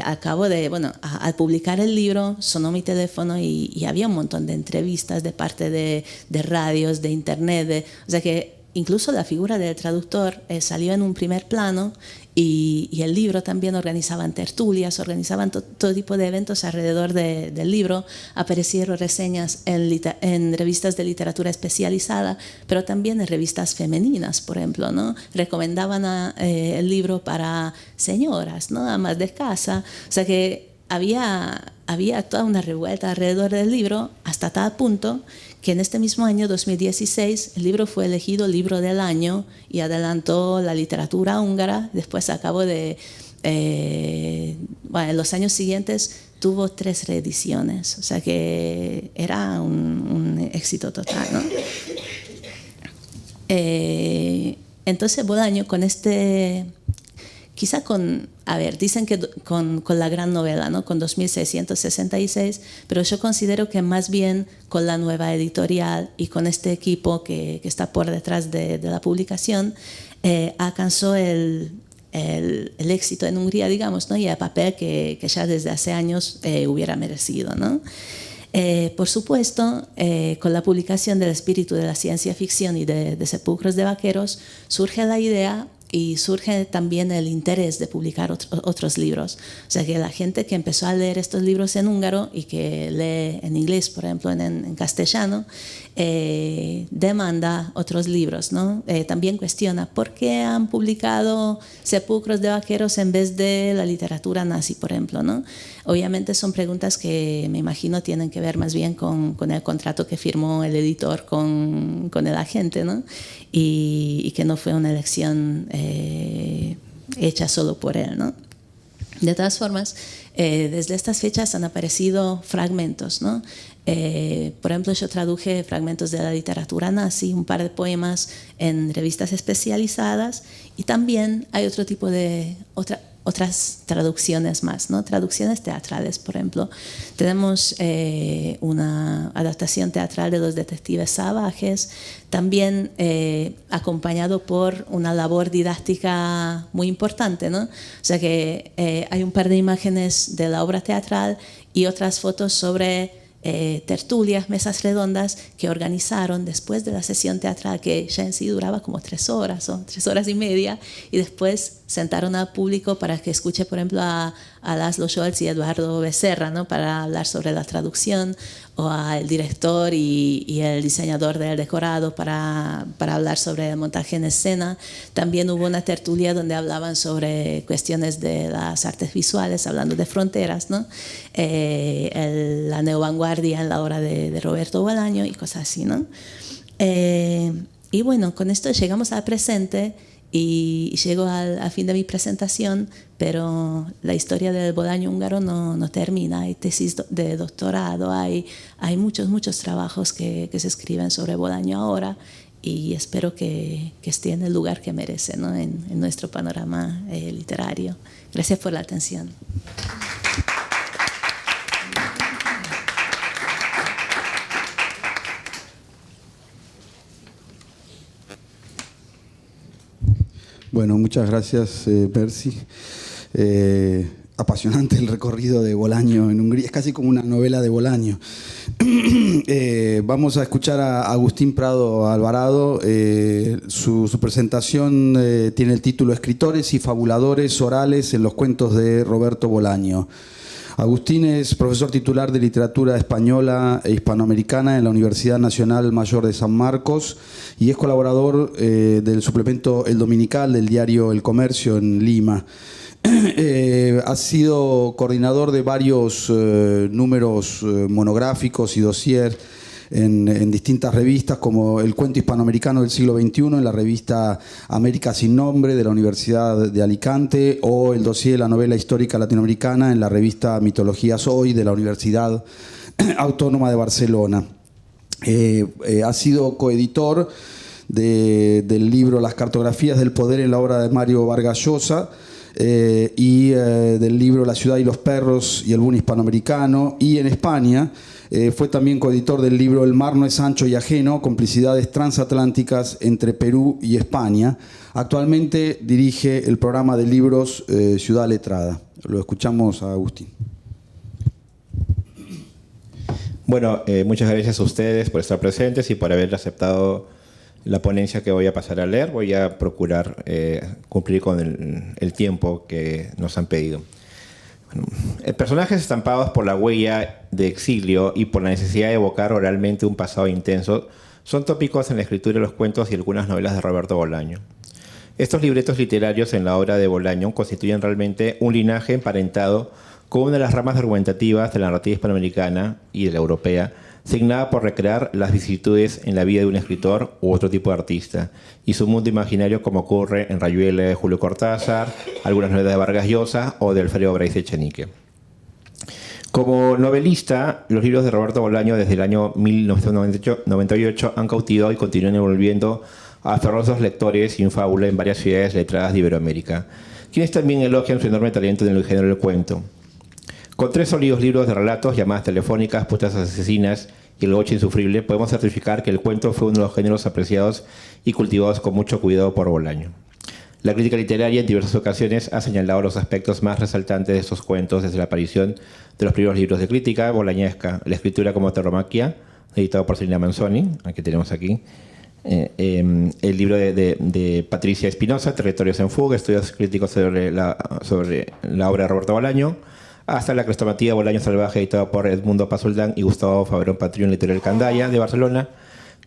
al cabo de, al publicar el libro sonó mi teléfono y había un montón de entrevistas de parte de radios, de internet, o sea que incluso la figura del traductor salió en un primer plano, y el libro también organizaban tertulias, organizaban todo tipo de eventos alrededor del libro. Aparecieron reseñas en revistas de literatura especializada, pero también en revistas femeninas, por ejemplo, ¿no? Recomendaban el libro para señoras, ¿no? Amas de casa. O sea que había toda una revuelta alrededor del libro, hasta tal punto que en este mismo año, 2016, el libro fue elegido libro del año y adelantó la literatura húngara. Después, a cabo de en los años siguientes, tuvo 3 reediciones. O sea que era un éxito total, ¿no? Entonces, Bolaño, con quizá dicen que con la gran novela, ¿no? Con 2666, pero yo considero que más bien con la nueva editorial y con este equipo que está por detrás de la publicación, alcanzó el éxito en Hungría, digamos, ¿no? Y el papel que ya desde hace años hubiera merecido, ¿no? Por supuesto, con la publicación del espíritu de la ciencia ficción y de Sepulcros de vaqueros, surge la idea y surge también el interés de publicar otros libros. O sea que la gente que empezó a leer estos libros en húngaro y que lee en inglés, por ejemplo, en castellano, demanda otros libros, ¿no? También cuestiona por qué han publicado Sepulcros de vaqueros en vez de la literatura nazi, por ejemplo, ¿no? Obviamente son preguntas que me imagino tienen que ver más bien con el contrato que firmó el editor con el agente, ¿no? Y que no fue una elección hecha solo por él, ¿no? De todas formas, desde estas fechas han aparecido fragmentos, ¿no? Por ejemplo, yo traduje fragmentos de la literatura nazi, un par de poemas en revistas especializadas, y también hay otro tipo de otras traducciones más, ¿no? Traducciones teatrales, por ejemplo. Tenemos una adaptación teatral de Los detectives salvajes, también acompañado por una labor didáctica muy importante, ¿no? O sea que hay un par de imágenes de la obra teatral y otras fotos sobre tertulias, mesas redondas que organizaron después de la sesión teatral, que ya en sí duraba como 3 horas o 3 horas y media, y después sentaron al público para que escuche, por ejemplo, a Laszlo Scholz y Eduardo Becerra, ¿no? Para hablar sobre la traducción, o al director y el diseñador del decorado para hablar sobre el montaje en escena. También hubo una tertulia donde hablaban sobre cuestiones de las artes visuales, hablando de fronteras, ¿no? La neovanguardia en la obra de Roberto Bolaño y cosas así, ¿no? Y bueno, con esto llegamos al presente y llego al fin de mi presentación, pero la historia del Bolaño húngaro no termina. Hay tesis de doctorado, hay muchos trabajos que se escriben sobre Bolaño ahora, y espero que esté en el lugar que merece, ¿no? en nuestro panorama literario. Gracias por la atención. Bueno, muchas gracias, Percy. Apasionante el recorrido de Bolaño en Hungría, es casi como una novela de Bolaño. Vamos a escuchar a Agustín Prado Alvarado. Su presentación tiene el título Escritores y fabuladores orales en los cuentos de Roberto Bolaño. Agustín es profesor titular de literatura española e hispanoamericana en la Universidad Nacional Mayor de San Marcos y es colaborador del suplemento El Dominical del diario El Comercio en Lima. Ha sido coordinador de varios números monográficos y dossier en distintas revistas, como El Cuento Hispanoamericano del Siglo XXI en la revista América Sin Nombre de la Universidad de Alicante, o el dossier de la novela histórica latinoamericana en la revista Mitologías Hoy de la Universidad Autónoma de Barcelona. Ha sido coeditor del libro Las cartografías del poder en la obra de Mario Vargas Llosa, y del libro La ciudad y los perros y el boom hispanoamericano, y en España fue también coeditor del libro El mar no es ancho y ajeno, complicidades transatlánticas entre Perú y España. Actualmente dirige el programa de libros Ciudad Letrada. Lo escuchamos a Agustín. Bueno, muchas gracias a ustedes por estar presentes y por haber aceptado la ponencia que voy a pasar a leer. Voy a procurar cumplir con el tiempo que nos han pedido. Bueno, personajes estampados por la huella de exilio y por la necesidad de evocar oralmente un pasado intenso son tópicos en la escritura de los cuentos y algunas novelas de Roberto Bolaño. Estos libretos literarios en la obra de Bolaño constituyen realmente un linaje emparentado con una de las ramas argumentativas de la narrativa hispanoamericana y de la europea, signada por recrear las vicisitudes en la vida de un escritor u otro tipo de artista y su mundo imaginario, como ocurre en Rayuela de Julio Cortázar, algunas novelas de Vargas Llosa o de Alfredo Bryce Echenique. Como novelista, los libros de Roberto Bolaño desde el año 1998 han cautivado y continúan envolviendo a fervorosos lectores sin fábula en varias ciudades letradas de Iberoamérica, quienes también elogian su enorme talento en el género del cuento. Con 3 sólidos libros de relatos, llamadas telefónicas, Putas asesinas y El Goche insufrible, podemos certificar que el cuento fue uno de los géneros apreciados y cultivados con mucho cuidado por Bolaño. La crítica literaria en diversas ocasiones ha señalado los aspectos más resaltantes de estos cuentos desde la aparición de los primeros libros de crítica bolañesca, La escritura como tauromaquia, editado por Celina Manzoni, que tenemos aquí, el libro de Patricia Espinosa, Territorios en fuga, estudios críticos sobre la obra de Roberto Bolaño, hasta La crestomatía Bolaño salvaje, editado por Edmundo Pasoldán y Gustavo Fabrón Patrión, Editorial Candaya, de Barcelona,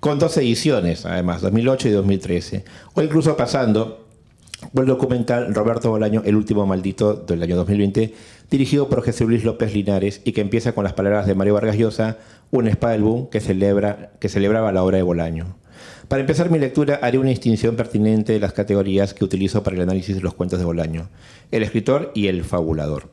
con 2 ediciones, además, 2008 y 2013. O incluso pasando por el documental Roberto Bolaño, El último maldito, del año 2020, dirigido por Jesús Luis López Linares y que empieza con las palabras de Mario Vargas Llosa, Una espada del boom, que celebraba la obra de Bolaño. Para empezar mi lectura, haré una distinción pertinente de las categorías que utilizo para el análisis de los cuentos de Bolaño: el escritor y el fabulador.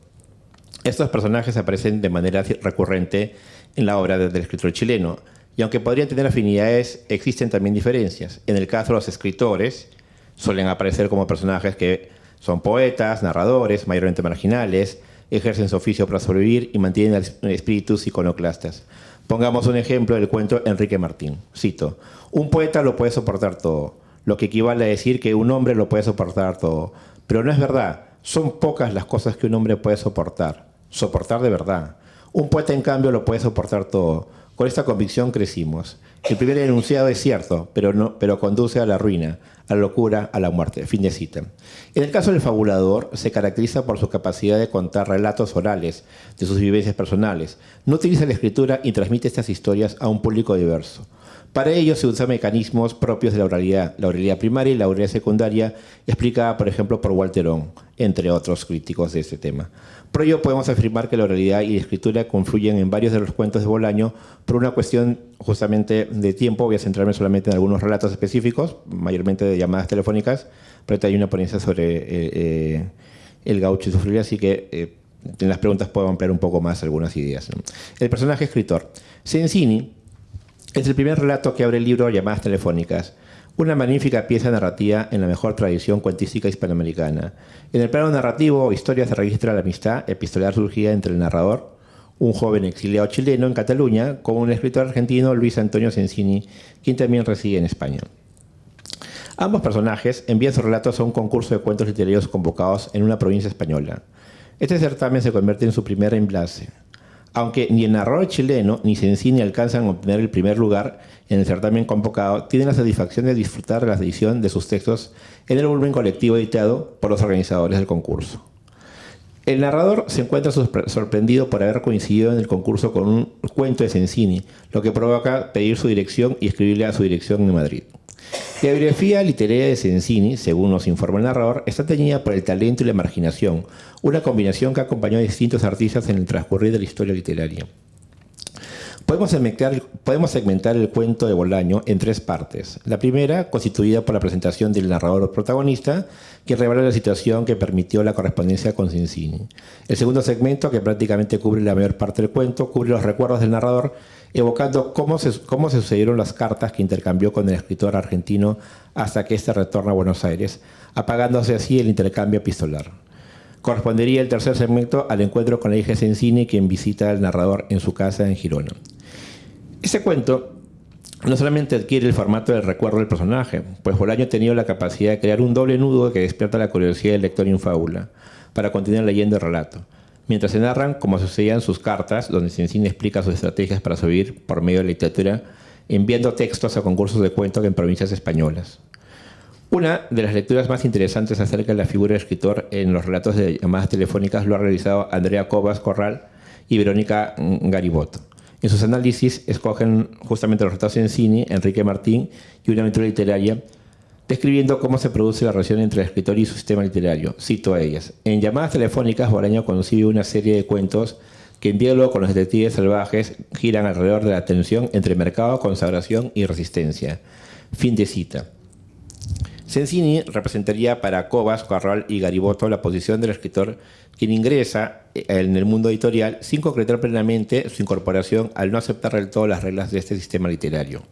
Estos personajes aparecen de manera recurrente en la obra del escritor chileno, y aunque podrían tener afinidades, existen también diferencias. En el caso de los escritores, suelen aparecer como personajes que son poetas, narradores, mayormente marginales, ejercen su oficio para sobrevivir y mantienen espíritus iconoclastas. Pongamos un ejemplo del cuento Enrique Martín. Cito: un poeta lo puede soportar todo, lo que equivale a decir que un hombre lo puede soportar todo. Pero no es verdad, son pocas las cosas que un hombre puede soportar de verdad. Un poeta, en cambio, lo puede soportar todo. Con esta convicción crecimos. El primer enunciado es cierto, pero conduce a la ruina, a la locura, a la muerte. Fin de cita. En el caso del fabulador, se caracteriza por su capacidad de contar relatos orales de sus vivencias personales. No utiliza la escritura y transmite estas historias a un público diverso. Para ello se usan mecanismos propios de la oralidad primaria y la oralidad secundaria, explicada, por ejemplo, por Walter Ong, entre otros críticos de este tema. Por ello podemos afirmar que la oralidad y la escritura confluyen en varios de los cuentos de Bolaño por una cuestión justamente de tiempo. Voy a centrarme solamente en algunos relatos específicos, mayormente de llamadas telefónicas, pero hay una ponencia sobre el gaucho insufrible, así que en las preguntas puedo ampliar un poco más algunas ideas, ¿no? El personaje escritor. Sensini es el primer relato que abre el libro Llamadas telefónicas, una magnífica pieza narrativa en la mejor tradición cuentística hispanoamericana. En el plano narrativo o historia se registra la amistad epistolar surgida entre el narrador, un joven exiliado chileno en Cataluña, con un escritor argentino, Luis Antonio Sensini, quien también reside en España. Ambos personajes envían sus relatos a un concurso de cuentos literarios convocados en una provincia española. Este certamen se convierte en su primer enlace. Aunque ni el narrador chileno ni Sensini alcanzan a obtener el primer lugar en el certamen convocado, tienen la satisfacción de disfrutar de la edición de sus textos en el volumen colectivo editado por los organizadores del concurso. El narrador se encuentra sorprendido por haber coincidido en el concurso con un cuento de Sensini, lo que provoca pedir su dirección y escribirle a su dirección en Madrid. La biografía literaria de Sensini, según nos informa el narrador, está teñida por el talento y la imaginación, una combinación que acompañó a distintos artistas en el transcurrir de la historia literaria. Podemos segmentar el cuento de Bolaño en 3 partes. La primera, constituida por la presentación del narrador o protagonista, que revela la situación que permitió la correspondencia con Sensini. El segundo segmento, que prácticamente cubre la mayor parte del cuento, cubre los recuerdos del narrador, evocando cómo se sucedieron las cartas que intercambió con el escritor argentino hasta que éste retorna a Buenos Aires, apagándose así el intercambio epistolar. Correspondería el tercer segmento al encuentro con la hija de Sensini, quien visita al narrador en su casa en Girona. Este cuento no solamente adquiere el formato del recuerdo del personaje, pues Bolaño ha tenido la capacidad de crear un doble nudo que despierta la curiosidad del lector en fábula, para continuar leyendo el relato, mientras se narran como sucedían sus cartas, donde Sensini explica sus estrategias para subir por medio de la literatura, enviando textos a concursos de cuento en provincias españolas. Una de las lecturas más interesantes acerca de la figura del escritor en los relatos de llamadas telefónicas lo ha realizado Andrea Cobas Corral y Verónica Garibotto. En sus análisis escogen justamente los relatos de Sensini, Enrique Martín y una aventura literaria, describiendo cómo se produce la relación entre el escritor y su sistema literario. Cito a ellas. En llamadas telefónicas, Bolaño concibe una serie de cuentos que en diálogo con los detectives salvajes giran alrededor de la tensión entre mercado, consagración y resistencia. Fin de cita. Sensini representaría para Cobas, Corral y Garibotto la posición del escritor quien ingresa en el mundo editorial sin concretar plenamente su incorporación al no aceptar del todo las reglas de este sistema literario.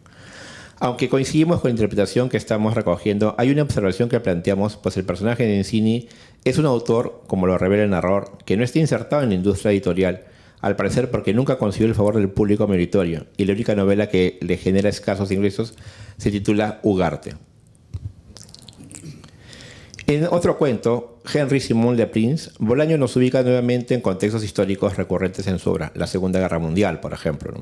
Aunque coincidimos con la interpretación que estamos recogiendo, hay una observación que planteamos, pues el personaje de Sensini es un autor, como lo revela el narrador, que no está insertado en la industria editorial, al parecer porque nunca consiguió el favor del público meritorio, y la única novela que le genera escasos ingresos se titula Ugarte. En otro cuento, Henry Simon Le Prince, Bolaño nos ubica nuevamente en contextos históricos recurrentes en su obra, la Segunda Guerra Mundial, por ejemplo.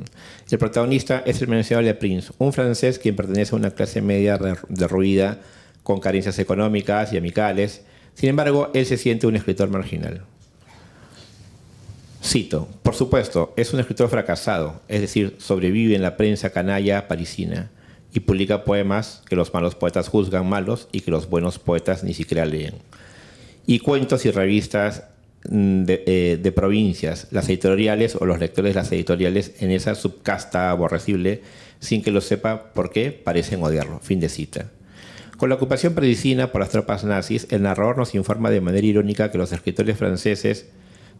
El protagonista es el mencionado Le Prince, un francés quien pertenece a una clase media derruida, con carencias económicas y amicales. Sin embargo, él se siente un escritor marginal. Cito, por supuesto, es un escritor fracasado, es decir, sobrevive en la prensa canalla parisina, y publica poemas que los malos poetas juzgan malos y que los buenos poetas ni siquiera leen. Y cuentos y revistas de provincias, las editoriales o los lectores de las editoriales en esa subcasta aborrecible, sin que lo sepa por qué, parecen odiarlo. Fin de cita. Con la ocupación parisina por las tropas nazis, el narrador nos informa de manera irónica que los escritores franceses,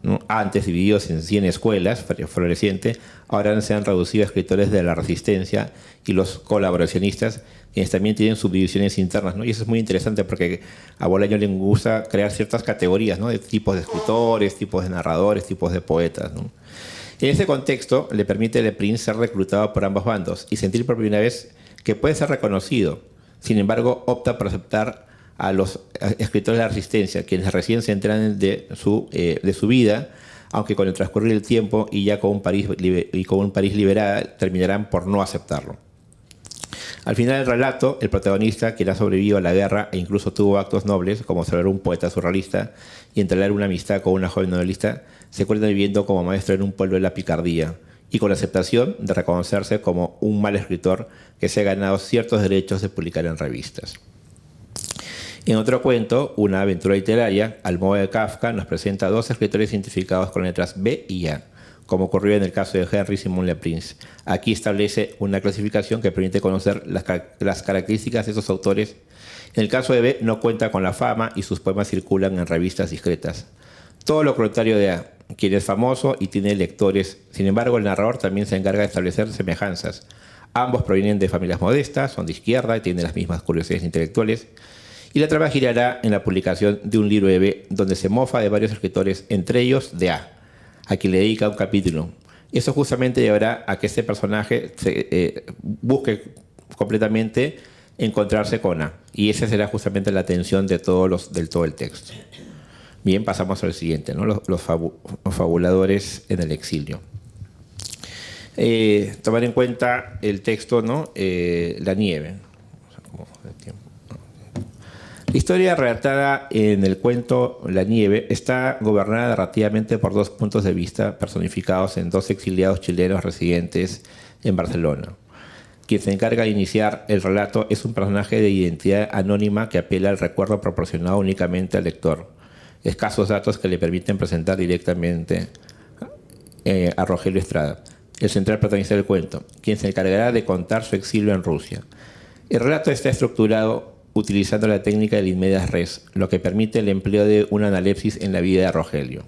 ¿no?, antes divididos en 100 escuelas, floreciente, ahora se han reducido a escritores de la resistencia y los colaboracionistas, quienes también tienen subdivisiones internas, ¿no? Y eso es muy interesante porque a Bolaño le gusta crear ciertas categorías, ¿no?, de tipos de escritores, tipos de narradores, tipos de poetas, ¿no? En ese contexto le permite a Le Prince ser reclutado por ambos bandos y sentir por primera vez que puede ser reconocido. Sin embargo, opta por aceptar a los escritores de la resistencia, quienes recién se enteran de su vida, aunque con el transcurrir del tiempo y ya con un París liberada, terminarán por no aceptarlo. Al final del relato, el protagonista, quien ha sobrevivido a la guerra e incluso tuvo actos nobles, como ser un poeta surrealista y entablar una amistad con una joven novelista, se encuentra viviendo como maestro en un pueblo de la picardía y con la aceptación de reconocerse como un mal escritor que se ha ganado ciertos derechos de publicar en revistas. En otro cuento, una aventura literaria, al modo de Kafka, nos presenta a 2 escritores identificados con letras B y A, como ocurrió en el caso de Henry Simon Le Prince. Aquí establece una clasificación que permite conocer las características de esos autores. En el caso de B, no cuenta con la fama y sus poemas circulan en revistas discretas. Todo lo contrario de A, quien es famoso y tiene lectores. Sin embargo, el narrador también se encarga de establecer semejanzas. Ambos provienen de familias modestas, son de izquierda y tienen las mismas curiosidades intelectuales. Y la trama girará en la publicación de un libro de B, donde se mofa de varios escritores, entre ellos de A quien le dedica un capítulo. Eso justamente llevará a que este personaje busque completamente encontrarse con A. Y esa será justamente la atención de todo el texto. Bien, pasamos al siguiente, ¿no? Los fabuladores en el exilio. Tomar en cuenta el texto, ¿no? La nieve. La historia relatada en el cuento La nieve está gobernada narrativamente por dos puntos de vista personificados en dos exiliados chilenos residentes en Barcelona. Quien se encarga de iniciar el relato es un personaje de identidad anónima que apela al recuerdo proporcionado únicamente al lector. Escasos datos que le permiten presentar directamente a Rogelio Estrada, el central protagonista del cuento, quien se encargará de contar su exilio en Rusia. El relato está estructurado utilizando la técnica del in medias res, lo que permite el empleo de una analepsis en la vida de Rogelio.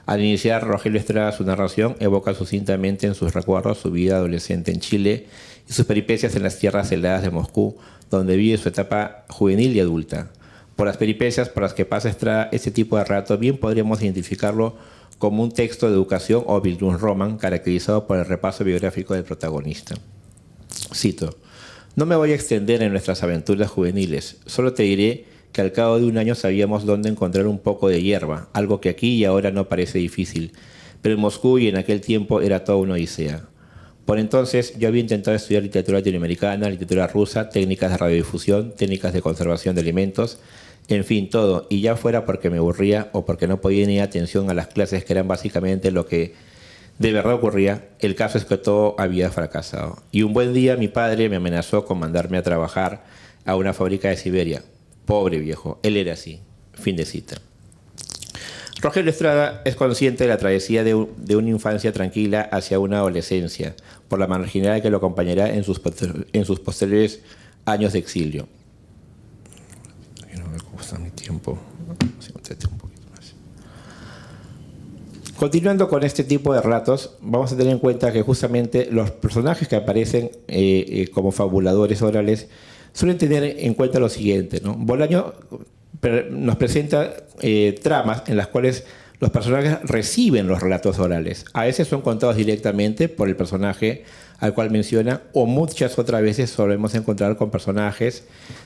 Al iniciar, Rogelio Estrada su narración evoca sucintamente en sus recuerdos su vida adolescente en Chile y sus peripecias en las tierras heladas de Moscú, donde vive su etapa juvenil y adulta. Por las peripecias por las que pasa Estrada, este tipo de relato bien podríamos identificarlo como un texto de educación o Bildungsroman caracterizado por el repaso biográfico del protagonista. Cito: "No me voy a extender en nuestras aventuras juveniles, solo te diré que al cabo de un año sabíamos dónde encontrar un poco de hierba, algo que aquí y ahora no parece difícil, pero en Moscú y en aquel tiempo era toda una odisea. Por entonces yo había intentado estudiar literatura latinoamericana, literatura rusa, técnicas de radiodifusión, técnicas de conservación de alimentos, en fin, todo, y ya fuera porque me aburría o porque no podía ni atención a las clases que eran básicamente lo que de verdad ocurría, el caso es que todo había fracasado. Y un buen día mi padre me amenazó con mandarme a trabajar a una fábrica de Siberia. Pobre viejo, él era así". Fin de cita. Rogelio Estrada es consciente de la travesía de una infancia tranquila hacia una adolescencia, por la marginalidad que lo acompañará en sus posteriores años de exilio. No me gusta mi tiempo. Continuando con este tipo de relatos, vamos a tener en cuenta que justamente los personajes que aparecen como fabuladores orales suelen tener en cuenta lo siguiente, ¿no? Bolaño nos presenta tramas en las cuales los personajes reciben los relatos orales. A veces son contados directamente por el personaje al cual menciona, o muchas otras veces solemos encontrar con personajes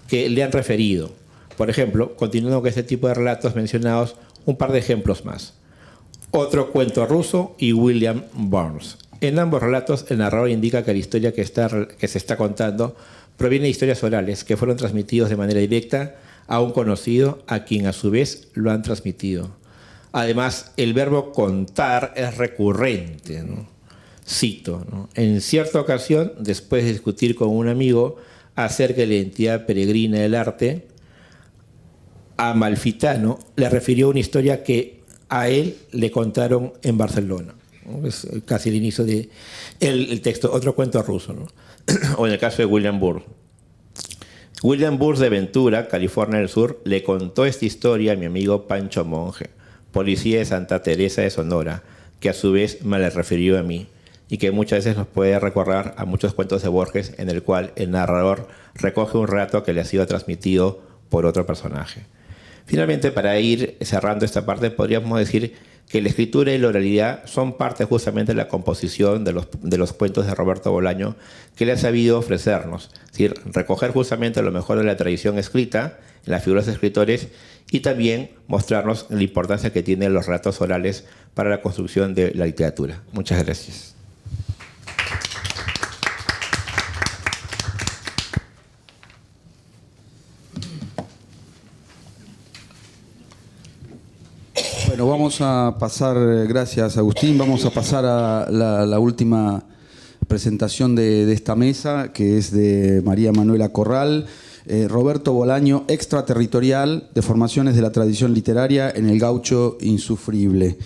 que le han referido. Por ejemplo, continuando con este tipo de relatos mencionados, un par de ejemplos más. Otro cuento ruso y William Burns. En ambos relatos, el narrador indica que la historia que se está contando proviene de historias orales que fueron transmitidos de manera directa a un conocido, a quien a su vez lo han transmitido. Además, el verbo contar es recurrente, ¿no? Cito, ¿no? "En cierta ocasión, después de discutir con un amigo acerca de la identidad peregrina del arte, Amalfitano le refirió una historia que a él le contaron en Barcelona". Es casi el inicio del texto, otro cuento ruso, ¿no? O en el caso de William Burns. William Burns de Ventura, California del Sur, le contó esta historia a mi amigo Pancho Monge, policía de Santa Teresa de Sonora, que a su vez me la refirió a mí y que muchas veces nos puede recordar a muchos cuentos de Borges en el cual el narrador recoge un relato que le ha sido transmitido por otro personaje. Finalmente, para ir cerrando esta parte, podríamos decir que la escritura y la oralidad son parte justamente de la composición de los cuentos de Roberto Bolaño que le ha sabido ofrecernos. Es decir, recoger justamente lo mejor de la tradición escrita en las figuras de escritores y también mostrarnos la importancia que tienen los relatos orales para la construcción de la literatura. Muchas gracias. Bueno, vamos a pasar, gracias Agustín, vamos a pasar a la última presentación de esta mesa, que es de María Manuela Corral, Roberto Bolaño, extraterritorial, Deformaciones de la tradición literaria en el gaucho insufrible.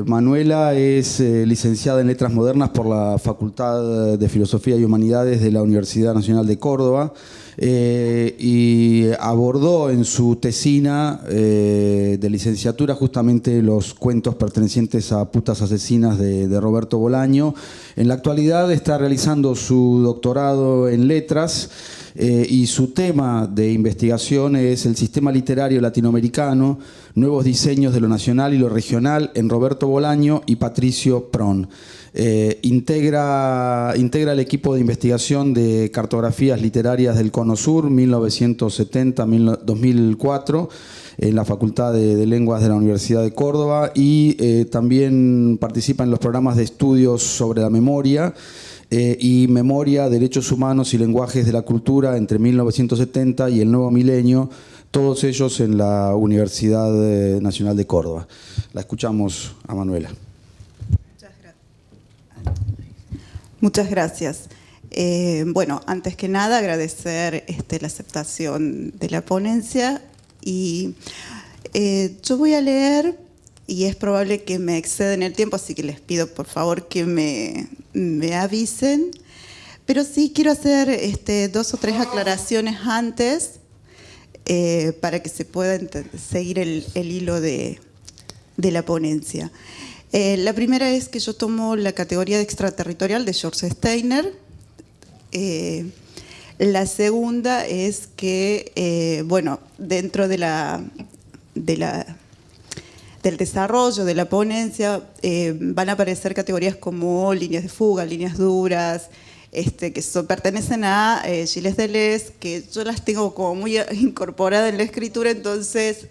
Manuela es licenciada en Letras Modernas por la Facultad de Filosofía y Humanidades de la Universidad Nacional de Córdoba y abordó en su tesina de licenciatura justamente los cuentos pertenecientes a Putas Asesinas de Roberto Bolaño. En la actualidad está realizando su doctorado en Letras y su tema de investigación es el sistema literario latinoamericano, nuevos diseños de lo nacional y lo regional en Roberto Bolaño y Patricio Pron. Integra el equipo de investigación de cartografías literarias del Cono Sur 1970-2004 en la Facultad de Lenguas de la Universidad de Córdoba y también participa en los programas de estudios sobre la memoria y memoria, derechos humanos y lenguajes de la cultura entre 1970 y el nuevo milenio, todos ellos en la Universidad Nacional de Córdoba. La escuchamos a Manuela. Muchas gracias. Bueno, antes que nada agradecer la aceptación de la ponencia y yo voy a leer y es probable que me exceda en el tiempo, así que les pido por favor que me avisen, pero sí quiero hacer 2 o 3 aclaraciones antes para que se pueda seguir el hilo de la ponencia. La primera es que yo tomo la categoría de extraterritorial de George Steiner. La segunda es que, bueno, dentro del desarrollo de la ponencia van a aparecer categorías como líneas de fuga, líneas duras, que pertenecen a Gilles Deleuze, que yo las tengo como muy incorporadas en la escritura, entonces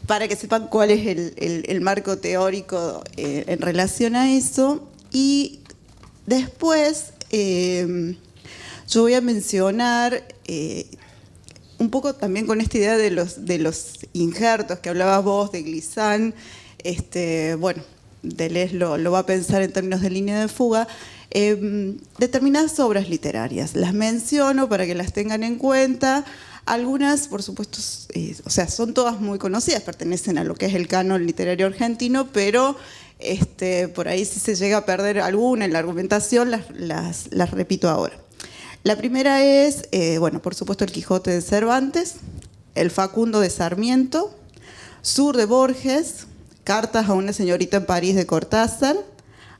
para que sepan cuál es el marco teórico en relación a eso. Y después yo voy a mencionar un poco también con esta idea de los injertos que hablabas vos, de Glissant, bueno, Deleuze lo va a pensar en términos de línea de fuga, determinadas obras literarias. Las menciono para que las tengan en cuenta. Algunas, por supuesto, o sea, son todas muy conocidas, pertenecen a lo que es el canon literario argentino, pero por ahí si se llega a perder alguna en la argumentación, las repito ahora. La primera es, bueno, por supuesto, el Quijote de Cervantes, el Facundo de Sarmiento, Sur de Borges, Cartas a una señorita en París de Cortázar,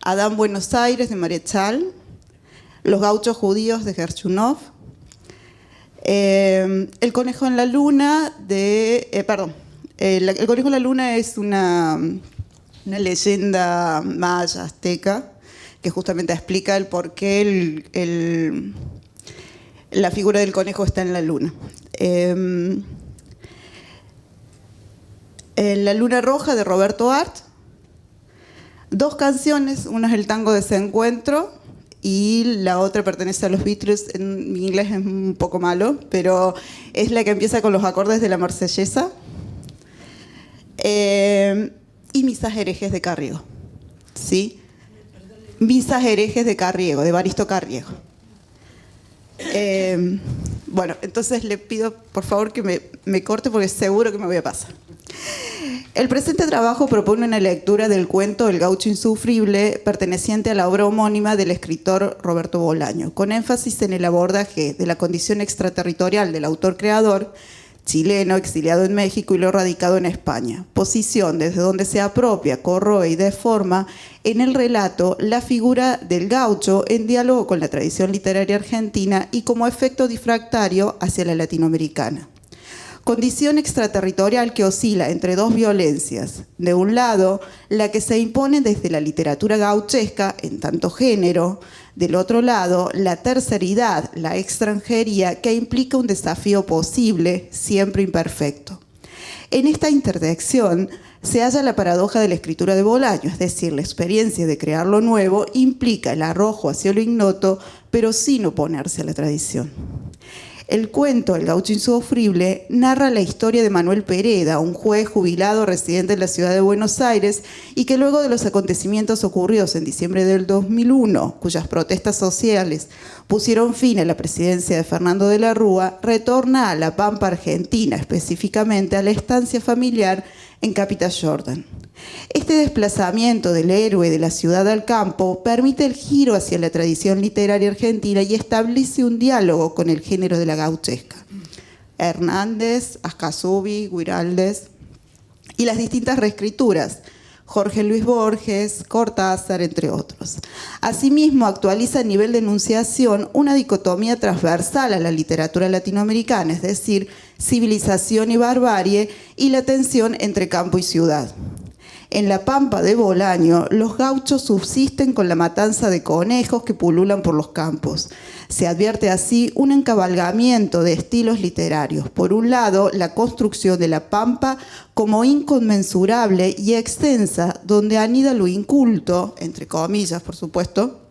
Adán Buenos Aires de Marechal, Los gauchos judíos de Gerchunov, El conejo en la luna de... El conejo en la luna es una leyenda maya, azteca, que justamente explica el por qué la figura del conejo está en la luna. La luna roja de Roberto Art. 2 canciones, una es el tango Desencuentro y la otra pertenece a los Beatles. En mi inglés es un poco malo, pero es la que empieza con los acordes de la Marsellesa. Y Misas herejes de Carriego. ¿Sí? Misas herejes de Carriego, de Evaristo Carriego. Bueno, entonces le pido por favor que me corte porque seguro que me voy a pasar. El presente trabajo propone una lectura del cuento El gaucho insufrible, perteneciente a la obra homónima del escritor Roberto Bolaño, con énfasis en el abordaje de la condición extraterritorial del autor creador, chileno, exiliado en México y lo radicado en España, posición desde donde se apropia, corroe y deforma en el relato la figura del gaucho en diálogo con la tradición literaria argentina y como efecto difractario hacia la latinoamericana. Condición extraterritorial que oscila entre 2 violencias. De un lado, la que se impone desde la literatura gauchesca en tanto género. Del otro lado, la terceridad, la extranjería, que implica un desafío posible, siempre imperfecto. En esta intersección se halla la paradoja de la escritura de Bolaño, es decir, la experiencia de crear lo nuevo implica el arrojo hacia lo ignoto, pero sin oponerse a la tradición. El cuento El gaucho insufrible narra la historia de Manuel Pereda, un juez jubilado residente en la ciudad de Buenos Aires y que luego de los acontecimientos ocurridos en diciembre del 2001, cuyas protestas sociales pusieron fin a la presidencia de Fernando de la Rúa, retorna a la Pampa Argentina, específicamente a la estancia familiar en Capital Jordan. Este desplazamiento del héroe de la ciudad al campo permite el giro hacia la tradición literaria argentina y establece un diálogo con el género de la gauchesca. Hernández, Ascasubi, Guiraldes y las distintas reescrituras, Jorge Luis Borges, Cortázar, entre otros. Asimismo, actualiza a nivel de enunciación una dicotomía transversal a la literatura latinoamericana, es decir, civilización y barbarie, y la tensión entre campo y ciudad. En la pampa de Bolaño, los gauchos subsisten con la matanza de conejos que pululan por los campos. Se advierte así un encabalgamiento de estilos literarios. Por un lado, la construcción de la pampa como inconmensurable y extensa, donde anida lo inculto, entre comillas, por supuesto,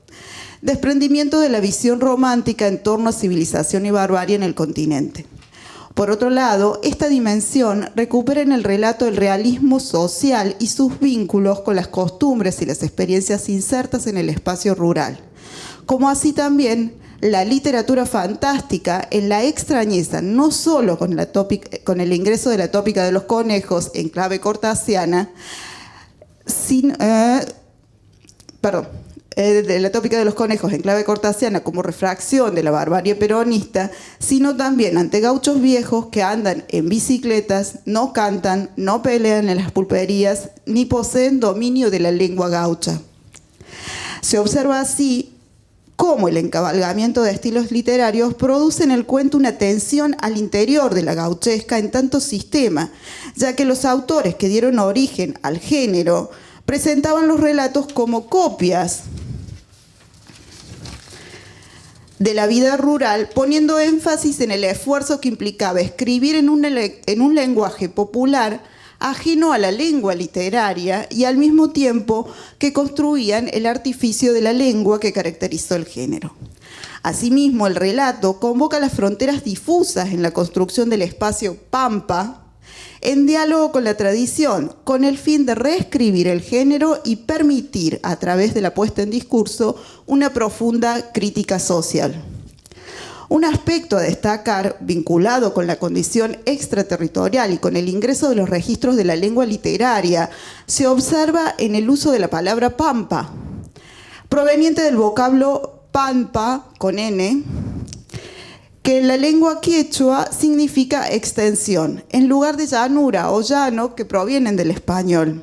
desprendimiento de la visión romántica en torno a civilización y barbarie en el continente. Por otro lado, esta dimensión recupera en el relato el realismo social y sus vínculos con las costumbres y las experiencias insertas en el espacio rural, como así también la literatura fantástica en la extrañeza, no solo con el ingreso de la tópica de los conejos en clave cortasiana, de la tópica de los conejos en clave cortasiana como refracción de la barbarie peronista, sino también ante gauchos viejos que andan en bicicletas, no cantan, no pelean en las pulperías, ni poseen dominio de la lengua gaucha. Se observa así cómo el encabalgamiento de estilos literarios produce en el cuento una tensión al interior de la gauchesca en tanto sistema, ya que los autores que dieron origen al género presentaban los relatos como copias de la vida rural, poniendo énfasis en el esfuerzo que implicaba escribir en un lenguaje popular ajeno a la lengua literaria y al mismo tiempo que construían el artificio de la lengua que caracterizó el género. Asimismo, el relato convoca las fronteras difusas en la construcción del espacio pampa, en diálogo con la tradición, con el fin de reescribir el género y permitir, a través de la puesta en discurso, una profunda crítica social. Un aspecto a destacar, vinculado con la condición extraterritorial y con el ingreso de los registros de la lengua literaria, se observa en el uso de la palabra pampa, proveniente del vocablo pampa, con N, que en la lengua quechua significa extensión, en lugar de llanura o llano, que provienen del español.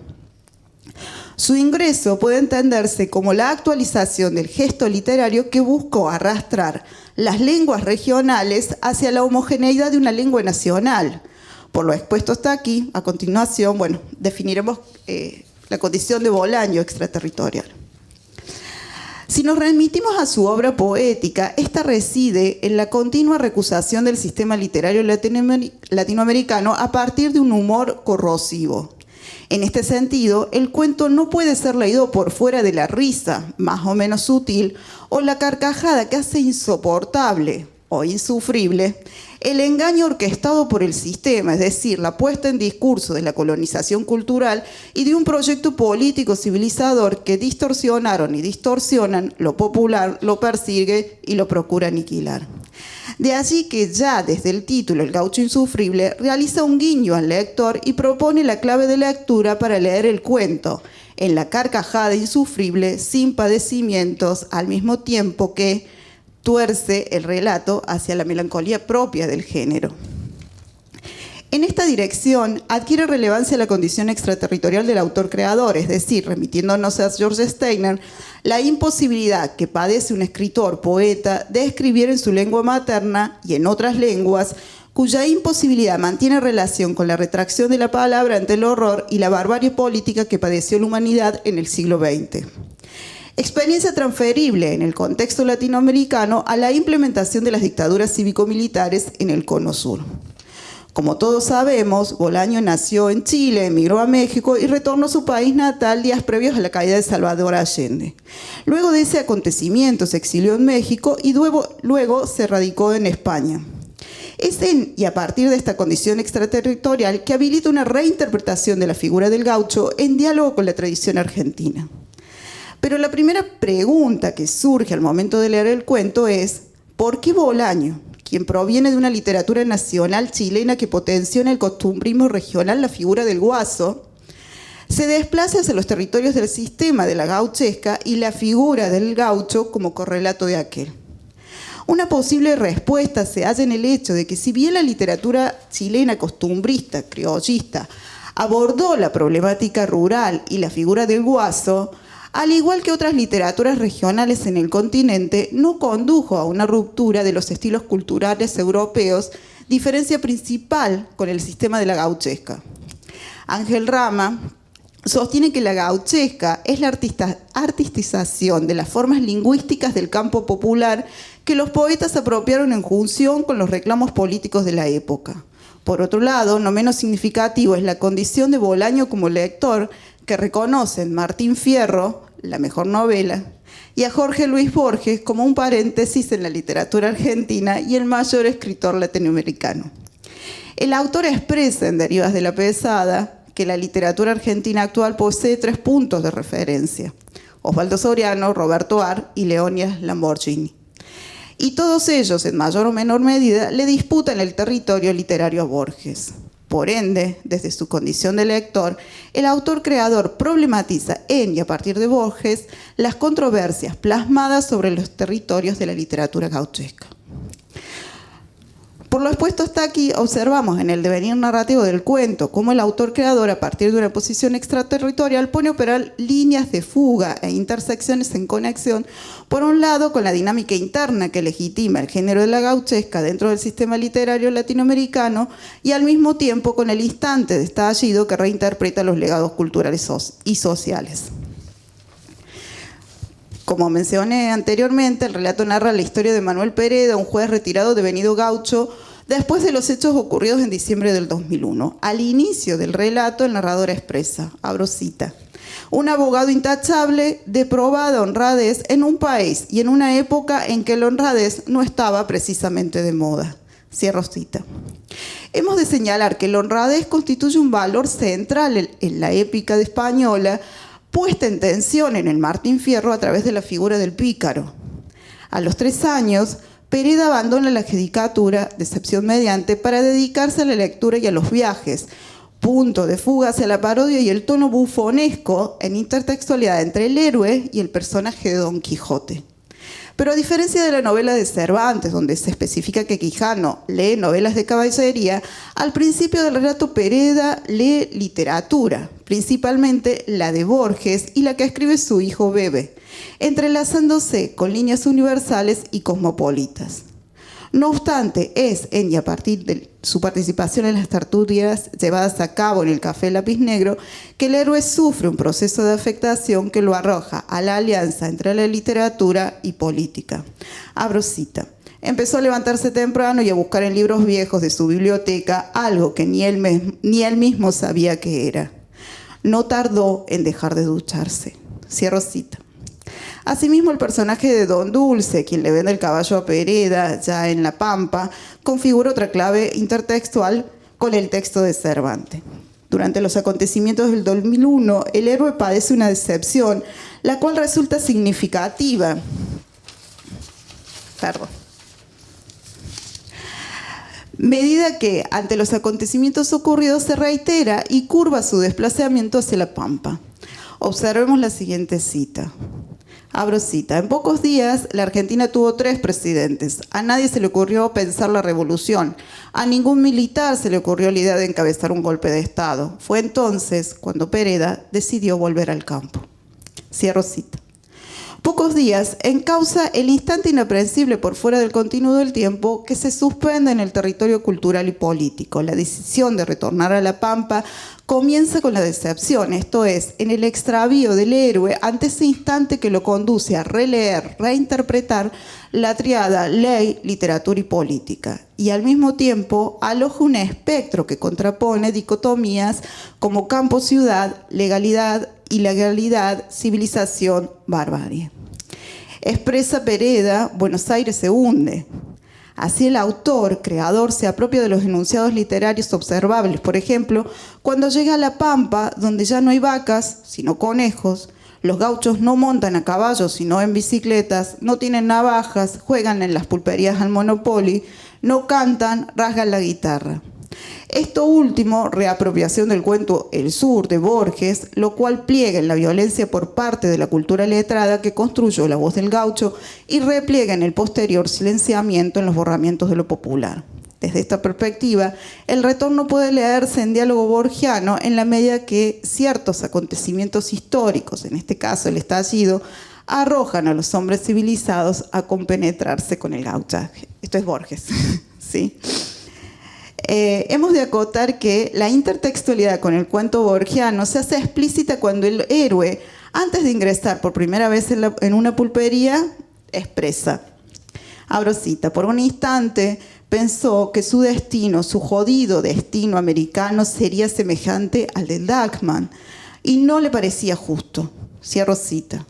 Su ingreso puede entenderse como la actualización del gesto literario que buscó arrastrar las lenguas regionales hacia la homogeneidad de una lengua nacional. Por lo expuesto hasta aquí, a continuación, definiremos la condición de Bolaño extraterritorial. Si nos remitimos a su obra poética, esta reside en la continua recusación del sistema literario latinoamericano a partir de un humor corrosivo. En este sentido, el cuento no puede ser leído por fuera de la risa, más o menos sutil, o la carcajada que hace insoportable o insufrible el engaño orquestado por el sistema, es decir, la puesta en discurso de la colonización cultural y de un proyecto político civilizador que distorsionaron y distorsionan lo popular, lo persigue y lo procura aniquilar. De allí que ya desde el título El gaucho insufrible realiza un guiño al lector y propone la clave de lectura para leer el cuento, en la carcajada insufrible, sin padecimientos, al mismo tiempo que tuerce el relato hacia la melancolía propia del género. En esta dirección adquiere relevancia la condición extraterritorial del autor-creador, es decir, remitiéndonos a George Steiner, la imposibilidad que padece un escritor, poeta, de escribir en su lengua materna y en otras lenguas, cuya imposibilidad mantiene relación con la retracción de la palabra ante el horror y la barbarie política que padeció la humanidad en el siglo XX. Experiencia transferible en el contexto latinoamericano a la implementación de las dictaduras cívico-militares en el Cono Sur. Como todos sabemos, Bolaño nació en Chile, emigró a México y retornó a su país natal días previos a la caída de Salvador Allende. Luego de ese acontecimiento se exilió en México y luego se radicó en España. Es en y a partir de esta condición extraterritorial que habilita una reinterpretación de la figura del gaucho en diálogo con la tradición argentina. Pero la primera pregunta que surge al momento de leer el cuento es ¿por qué Bolaño, quien proviene de una literatura nacional chilena que potenciona el costumbrismo regional, la figura del guaso, se desplaza hacia los territorios del sistema de la gauchesca y la figura del gaucho como correlato de aquel? Una posible respuesta se halla en el hecho de que si bien la literatura chilena costumbrista, criollista, abordó la problemática rural y la figura del guaso, al igual que otras literaturas regionales en el continente, no condujo a una ruptura de los estilos culturales europeos, diferencia principal con el sistema de la gauchesca. Ángel Rama sostiene que la gauchesca es la artistización de las formas lingüísticas del campo popular que los poetas apropiaron en junción con los reclamos políticos de la época. Por otro lado, no menos significativo es la condición de Bolaño como lector, que reconoce en Martín Fierro, la mejor novela, y a Jorge Luis Borges como un paréntesis en la literatura argentina y el mayor escritor latinoamericano. El autor expresa en Derivas de la Pesada que la literatura argentina actual posee 3 puntos de referencia: Osvaldo Soriano, Roberto Ar y Leónidas Lamborghini. Y todos ellos, en mayor o menor medida, le disputan el territorio literario a Borges. Por ende, desde su condición de lector, el autor creador problematiza en y a partir de Borges las controversias plasmadas sobre los territorios de la literatura gauchesca. Por lo expuesto hasta aquí, observamos en el devenir narrativo del cuento cómo el autor creador, a partir de una posición extraterritorial, pone a operar líneas de fuga e intersecciones en conexión, por un lado, con la dinámica interna que legitima el género de la gauchesca dentro del sistema literario latinoamericano, y al mismo tiempo con el instante de estallido que reinterpreta los legados culturales y sociales. Como mencioné anteriormente, el relato narra la historia de Manuel Pereda, un juez retirado devenido gaucho, después de los hechos ocurridos en diciembre del 2001. Al inicio del relato, el narrador expresa, abro cita, un abogado intachable de probada honradez en un país y en una época en que la honradez no estaba precisamente de moda. Cierro cita. Hemos de señalar que la honradez constituye un valor central en la épica española, puesta en tensión en el Martín Fierro a través de la figura del pícaro. A los 3 años, Pereda abandona la judicatura, decepción mediante, para dedicarse a la lectura y a los viajes, punto de fuga hacia la parodia y el tono bufonesco en intertextualidad entre el héroe y el personaje de Don Quijote. Pero a diferencia de la novela de Cervantes, donde se especifica que Quijano lee novelas de caballería, al principio del relato Pereda lee literatura, principalmente la de Borges y la que escribe su hijo Bebe, entrelazándose con líneas universales y cosmopolitas. No obstante, es en y a partir de su participación en las tertulias llevadas a cabo en el Café Lápiz Negro que el héroe sufre un proceso de afectación que lo arroja a la alianza entre la literatura y política. Abro cita. Empezó a levantarse temprano y a buscar en libros viejos de su biblioteca algo que ni él mismo sabía qué era. No tardó en dejar de ducharse. Cierro cita. Asimismo, el personaje de Don Dulce, quien le vende el caballo a Pereda, ya en La Pampa, configura otra clave intertextual con el texto de Cervantes. Durante los acontecimientos del 2001, el héroe padece una decepción, la cual resulta significativa. Medida que, ante los acontecimientos ocurridos, se reitera y curva su desplazamiento hacia La Pampa. Observemos la siguiente cita. Abro cita. En pocos días, la Argentina tuvo 3 presidentes. A nadie se le ocurrió pensar la revolución. A ningún militar se le ocurrió la idea de encabezar un golpe de Estado. Fue entonces cuando Pereda decidió volver al campo. Cierro cita. Pocos días encausa el instante inaprehensible por fuera del continuo del tiempo que se suspende en el territorio cultural y político. La decisión de retornar a La Pampa comienza con la decepción, esto es, en el extravío del héroe ante ese instante que lo conduce a releer, reinterpretar la triada ley, literatura y política. Y al mismo tiempo aloja un espectro que contrapone dicotomías como campo-ciudad, legalidad, ilegalidad, civilización, barbarie. Expresa Pereda, Buenos Aires se hunde. Así el autor, creador, se apropia de los enunciados literarios observables. Por ejemplo, cuando llega a La Pampa, donde ya no hay vacas, sino conejos, los gauchos no montan a caballos, sino en bicicletas, no tienen navajas, juegan en las pulperías al Monopoly, no cantan, rasgan la guitarra. Esto último, reapropiación del cuento El Sur de Borges, lo cual pliega en la violencia por parte de la cultura letrada que construyó La Voz del Gaucho y repliega en el posterior silenciamiento en los borramientos de lo popular. Desde esta perspectiva, el retorno puede leerse en diálogo borgiano en la medida que ciertos acontecimientos históricos, en este caso el estallido, arrojan a los hombres civilizados a compenetrarse con el gauchaje. Esto es Borges, ¿sí? Hemos de acotar que la intertextualidad con el cuento borgiano se hace explícita cuando el héroe, antes de ingresar por primera vez en una pulpería, expresa, abro cita, por un instante pensó que su destino, su jodido destino americano, sería semejante al del Dachmann y no le parecía justo. Cierro cita.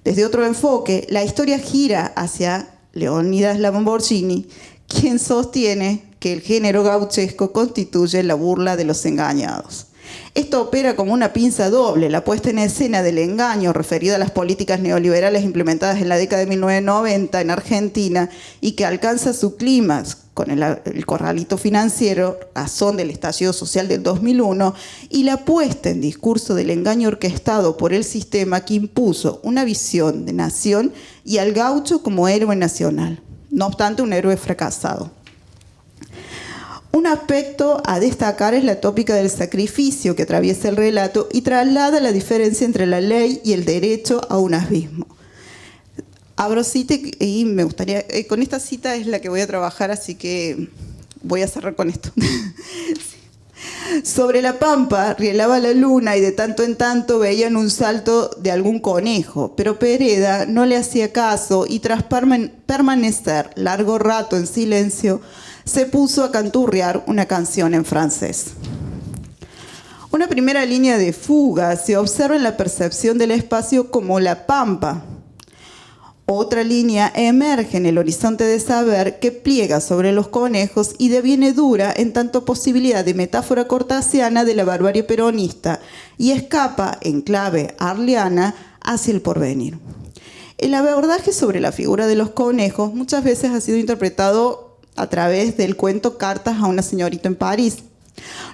Desde otro enfoque, la historia gira hacia Leonidas Lamborghini, quien sostiene que el género gauchesco constituye la burla de los engañados. Esto opera como una pinza doble, la puesta en escena del engaño referido a las políticas neoliberales implementadas en la década de 1990 en Argentina y que alcanza su clímax con el corralito financiero, razón del estallido social del 2001, y la puesta en discurso del engaño orquestado por el sistema que impuso una visión de nación y al gaucho como héroe nacional, no obstante un héroe fracasado. Un aspecto a destacar es la tópica del sacrificio que atraviesa el relato y traslada la diferencia entre la ley y el derecho a un abismo. Abro cita y me gustaría, con esta cita es la que voy a trabajar, así que voy a cerrar con esto. Sobre la pampa rielaba la luna y de tanto en tanto veían un salto de algún conejo, pero Pereda no le hacía caso y tras permanecer largo rato en silencio, se puso a canturrear una canción en francés. Una primera línea de fuga se observa en la percepción del espacio como la pampa. Otra línea emerge en el horizonte de saber que pliega sobre los conejos y deviene dura en tanto posibilidad de metáfora cortasiana de la barbarie peronista y escapa en clave arliana hacia el porvenir. El abordaje sobre la figura de los conejos muchas veces ha sido interpretado a través del cuento Cartas a una señorita en París.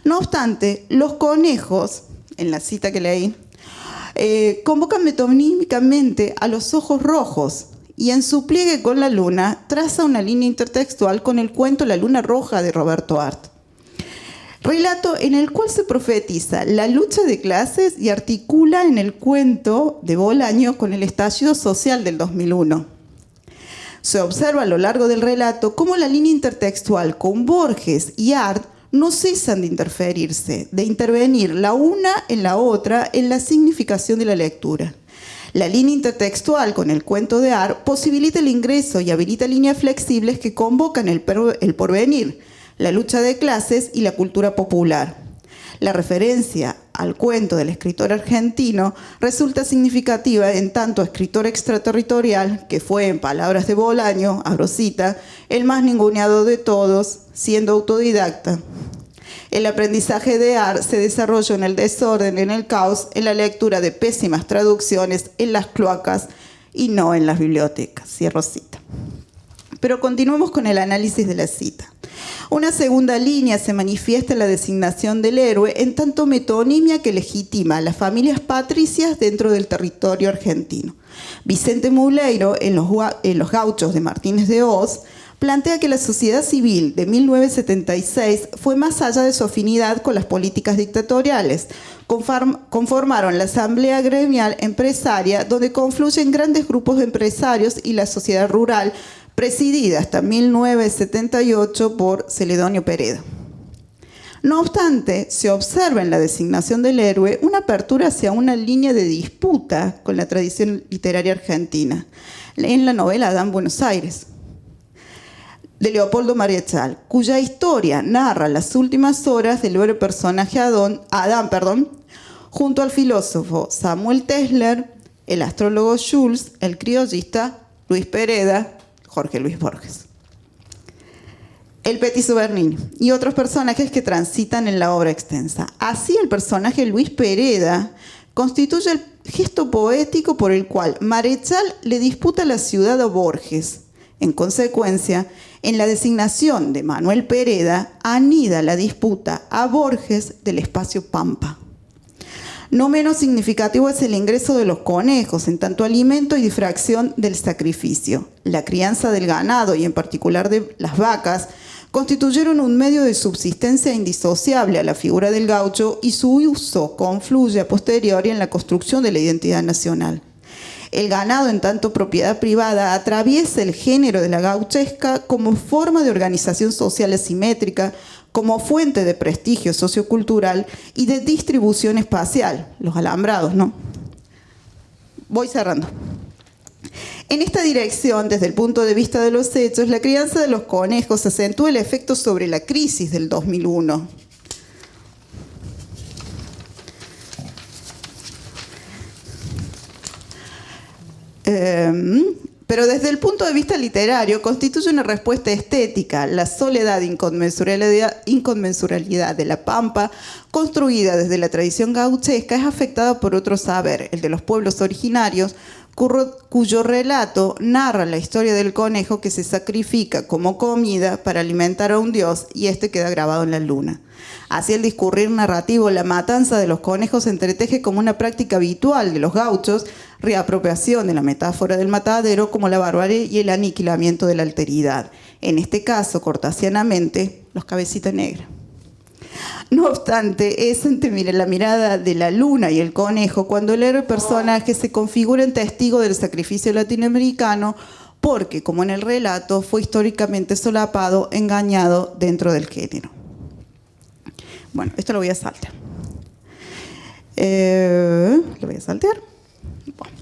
No obstante, los conejos, en la cita que leí, convocan metonímicamente a los ojos rojos y en su pliegue con la luna traza una línea intertextual con el cuento La luna roja de Roberto Art. Relato en el cual se profetiza la lucha de clases y articula en el cuento de Bolaño con el estallido social del 2001. Se observa a lo largo del relato cómo la línea intertextual con Borges y Art no cesan de interferirse, de intervenir la una en la otra en la significación de la lectura. La línea intertextual con el cuento de Art posibilita el ingreso y habilita líneas flexibles que convocan el porvenir, la lucha de clases y la cultura popular. La referencia al cuento del escritor argentino resulta significativa en tanto escritor extraterritorial que fue, en palabras de Bolaño, abro cita, el más ninguneado de todos, siendo autodidacta. El aprendizaje de Art se desarrolló en el desorden, en el caos, en la lectura de pésimas traducciones, en las cloacas y no en las bibliotecas. Cierro cita. Pero continuemos con el análisis de la cita. Una segunda línea se manifiesta en la designación del héroe en tanto metonimia que legitima a las familias patricias dentro del territorio argentino. Vicente Muleiro, en los Gauchos de Martínez de Hoz, plantea que la sociedad civil de 1976 fue más allá de su afinidad con las políticas dictatoriales. Conformaron la Asamblea Gremial Empresaria, donde confluyen grandes grupos de empresarios y la sociedad rural, presidida hasta 1978 por Celedonio Pereda. No obstante, se observa en la designación del héroe una apertura hacia una línea de disputa con la tradición literaria argentina, en la novela Adán Buenos Aires, de Leopoldo Marechal, cuya historia narra las últimas horas del héroe personaje Adán, junto al filósofo Samuel Tesler, el astrólogo Schulz, el criollista Luis Pereda, Jorge Luis Borges, el Petiso Bernini y otros personajes que transitan en la obra extensa. Así, el personaje Luis Pereda constituye el gesto poético por el cual Marechal le disputa la ciudad a Borges. En consecuencia, en la designación de Manuel Pereda anida la disputa a Borges del espacio Pampa. No menos significativo es el ingreso de los conejos en tanto alimento y difracción del sacrificio. La crianza del ganado y en particular de las vacas constituyeron un medio de subsistencia indisociable a la figura del gaucho y su uso confluye a posteriori en la construcción de la identidad nacional. El ganado, en tanto propiedad privada, atraviesa el género de la gauchesca como forma de organización social asimétrica, como fuente de prestigio sociocultural y de distribución espacial, los alambrados, ¿no? Voy cerrando. En esta dirección, desde el punto de vista de los hechos, la crianza de los conejos acentúa el efecto sobre la crisis del 2001. Pero desde el punto de vista literario constituye una respuesta estética. La soledad e inconmensuralidad de la pampa, construida desde la tradición gauchesca, es afectada por otro saber, el de los pueblos originarios, cuyo relato narra la historia del conejo que se sacrifica como comida para alimentar a un dios y este queda grabado en la luna. Así el discurrir narrativo, la matanza de los conejos se entreteje como una práctica habitual de los gauchos, reapropiación de la metáfora del matadero como la barbarie y el aniquilamiento de la alteridad. En este caso, cortasianamente, los cabecitas negras. No obstante, es ante la mirada de la luna y el conejo cuando el héroe personaje se configura en testigo del sacrificio latinoamericano porque, como en el relato, fue históricamente solapado, engañado dentro del género. Bueno, esto lo voy a saltar. Lo voy a saltear. Bueno.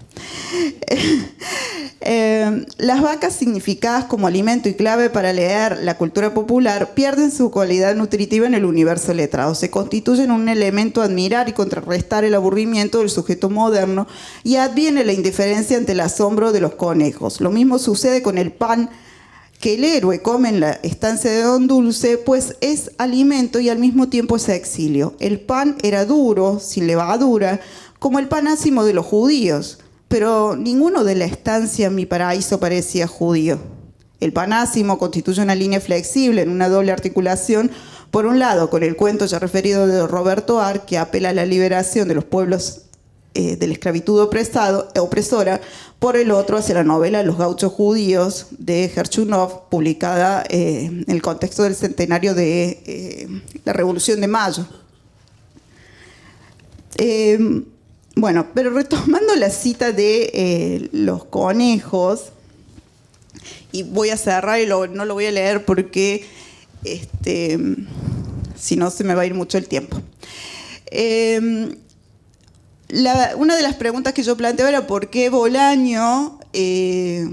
Las vacas significadas como alimento y clave para leer la cultura popular pierden su cualidad nutritiva en el universo letrado. Se constituyen un elemento a admirar y contrarrestar el aburrimiento del sujeto moderno y adviene la indiferencia ante el asombro de los conejos. Lo mismo sucede con el pan que el héroe come en la estancia de Don Dulce, pues es alimento y al mismo tiempo es exilio. El pan era duro, sin levadura, como el pan ácimo de los judíos, pero ninguno de la estancia Mi Paraíso parecía judío. El pan ácimo constituye una línea flexible en una doble articulación, por un lado con el cuento ya referido de Roberto Ar, que apela a la liberación de los pueblos de la esclavitud opresora, por el otro hacia la novela Los gauchos judíos de Gerchunov, publicada en el contexto del centenario de la Revolución de Mayo. Bueno, pero retomando la cita de los conejos, y voy a cerrar y no lo voy a leer porque si no se me va a ir mucho el tiempo. Una de las preguntas que yo planteaba era por qué Bolaño, que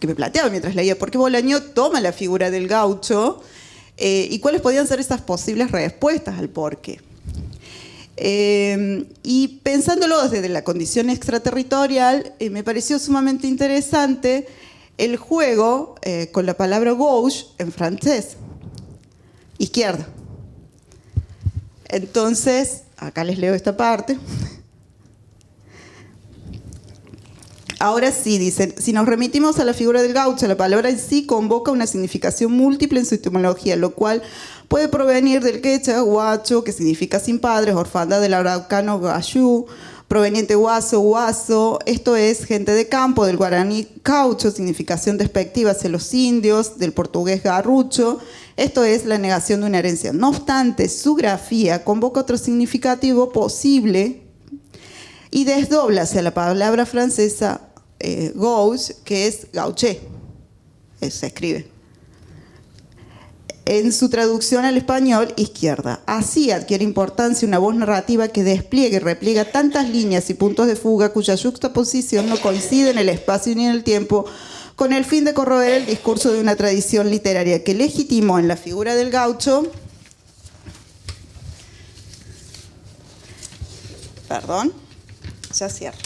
me planteaba mientras leía, por qué Bolaño toma la figura del gaucho y cuáles podían ser esas posibles respuestas al por qué. Y pensándolo desde la condición extraterritorial, me pareció sumamente interesante el juego con la palabra gauche en francés, izquierda. Entonces, acá les leo esta parte. Ahora sí, dicen, si nos remitimos a la figura del gaucho, la palabra en sí convoca una significación múltiple en su etimología, lo cual puede provenir del quechua guacho, que significa sin padres, orfandad del araucano gayú, proveniente guaso, esto es gente de campo, del guaraní caucho, significación despectiva hacia los indios, del portugués garrucho, esto es la negación de una herencia. No obstante, su grafía convoca otro significativo posible y desdobla hacia la palabra francesa gauche, que es gauché, se escribe. En su traducción al español, izquierda. Así adquiere importancia una voz narrativa que despliega y repliega tantas líneas y puntos de fuga cuya juxtaposición no coincide en el espacio ni en el tiempo, con el fin de corroer el discurso de una tradición literaria que legitimó en la figura del gaucho, ya cierro,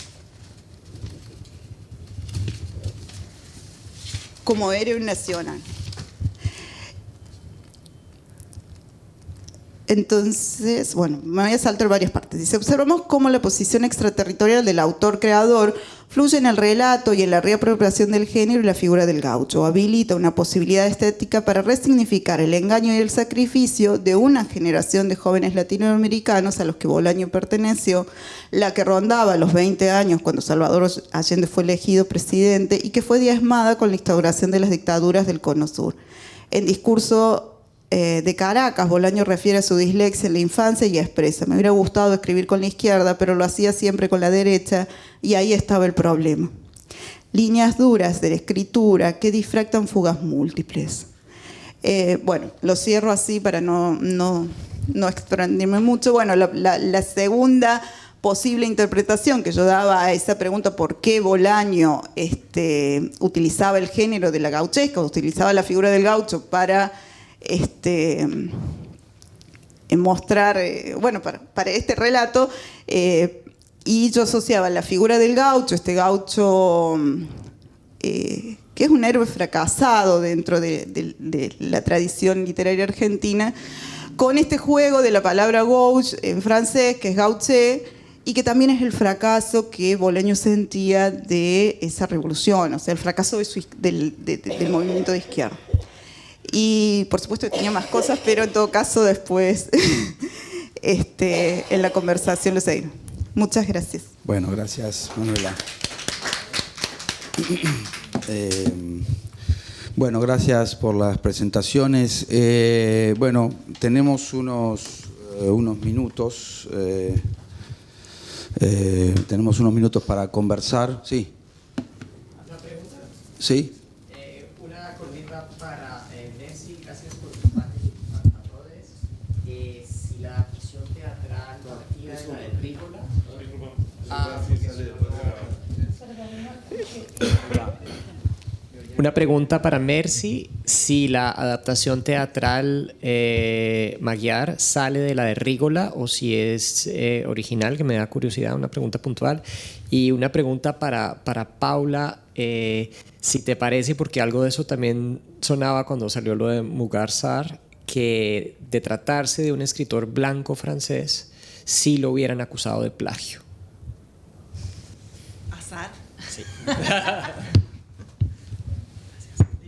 como héroe nacional. Entonces, bueno, me voy a saltar varias partes. Dice, observamos cómo la posición extraterritorial del autor-creador fluye en el relato y en la reapropiación del género y la figura del gaucho. Habilita una posibilidad estética para resignificar el engaño y el sacrificio de una generación de jóvenes latinoamericanos a los que Bolaño perteneció, la que rondaba los 20 años cuando Salvador Allende fue elegido presidente y que fue diezmada con la instauración de las dictaduras del Cono Sur. En discurso de Caracas. Bolaño refiere a su dislexia en la infancia y expresa: me hubiera gustado escribir con la izquierda, pero lo hacía siempre con la derecha y ahí estaba el problema. Líneas duras de la escritura que difractan fugas múltiples. Bueno, lo cierro así para no extenderme mucho. Bueno, la segunda posible interpretación que yo daba a esa pregunta, ¿por qué Bolaño utilizaba el género de la gauchesca, utilizaba la figura del gaucho para mostrar, bueno, para este relato, y yo asociaba la figura del gaucho, este gaucho que es un héroe fracasado dentro de la tradición literaria argentina, con este juego de la palabra gauche en francés, que es gauche, y que también es el fracaso que Bolaño sentía de esa revolución, o sea, el fracaso del movimiento de izquierda. Y por supuesto que tenía más cosas, pero en todo caso después en la conversación lo seguimos. Muchas gracias. Bueno, gracias, Manuela. Bueno, gracias por las presentaciones. Bueno, tenemos unos minutos. Tenemos unos minutos para conversar. Sí. ¿Una pregunta? Sí. Una cortita para Nancy, gracias por tu parte a todos. Si la adaptación teatral partida de la de Rígola. Una pregunta para Mercy, si la adaptación teatral magyar sale de la de Rígola o si es original, que me da curiosidad, una pregunta puntual. Y una pregunta para Paula, si te parece, porque algo de eso también sonaba cuando salió lo de Mugar Sar, que de tratarse de un escritor blanco francés, sí lo hubieran acusado de plagio. ¿Azar? Sí. Me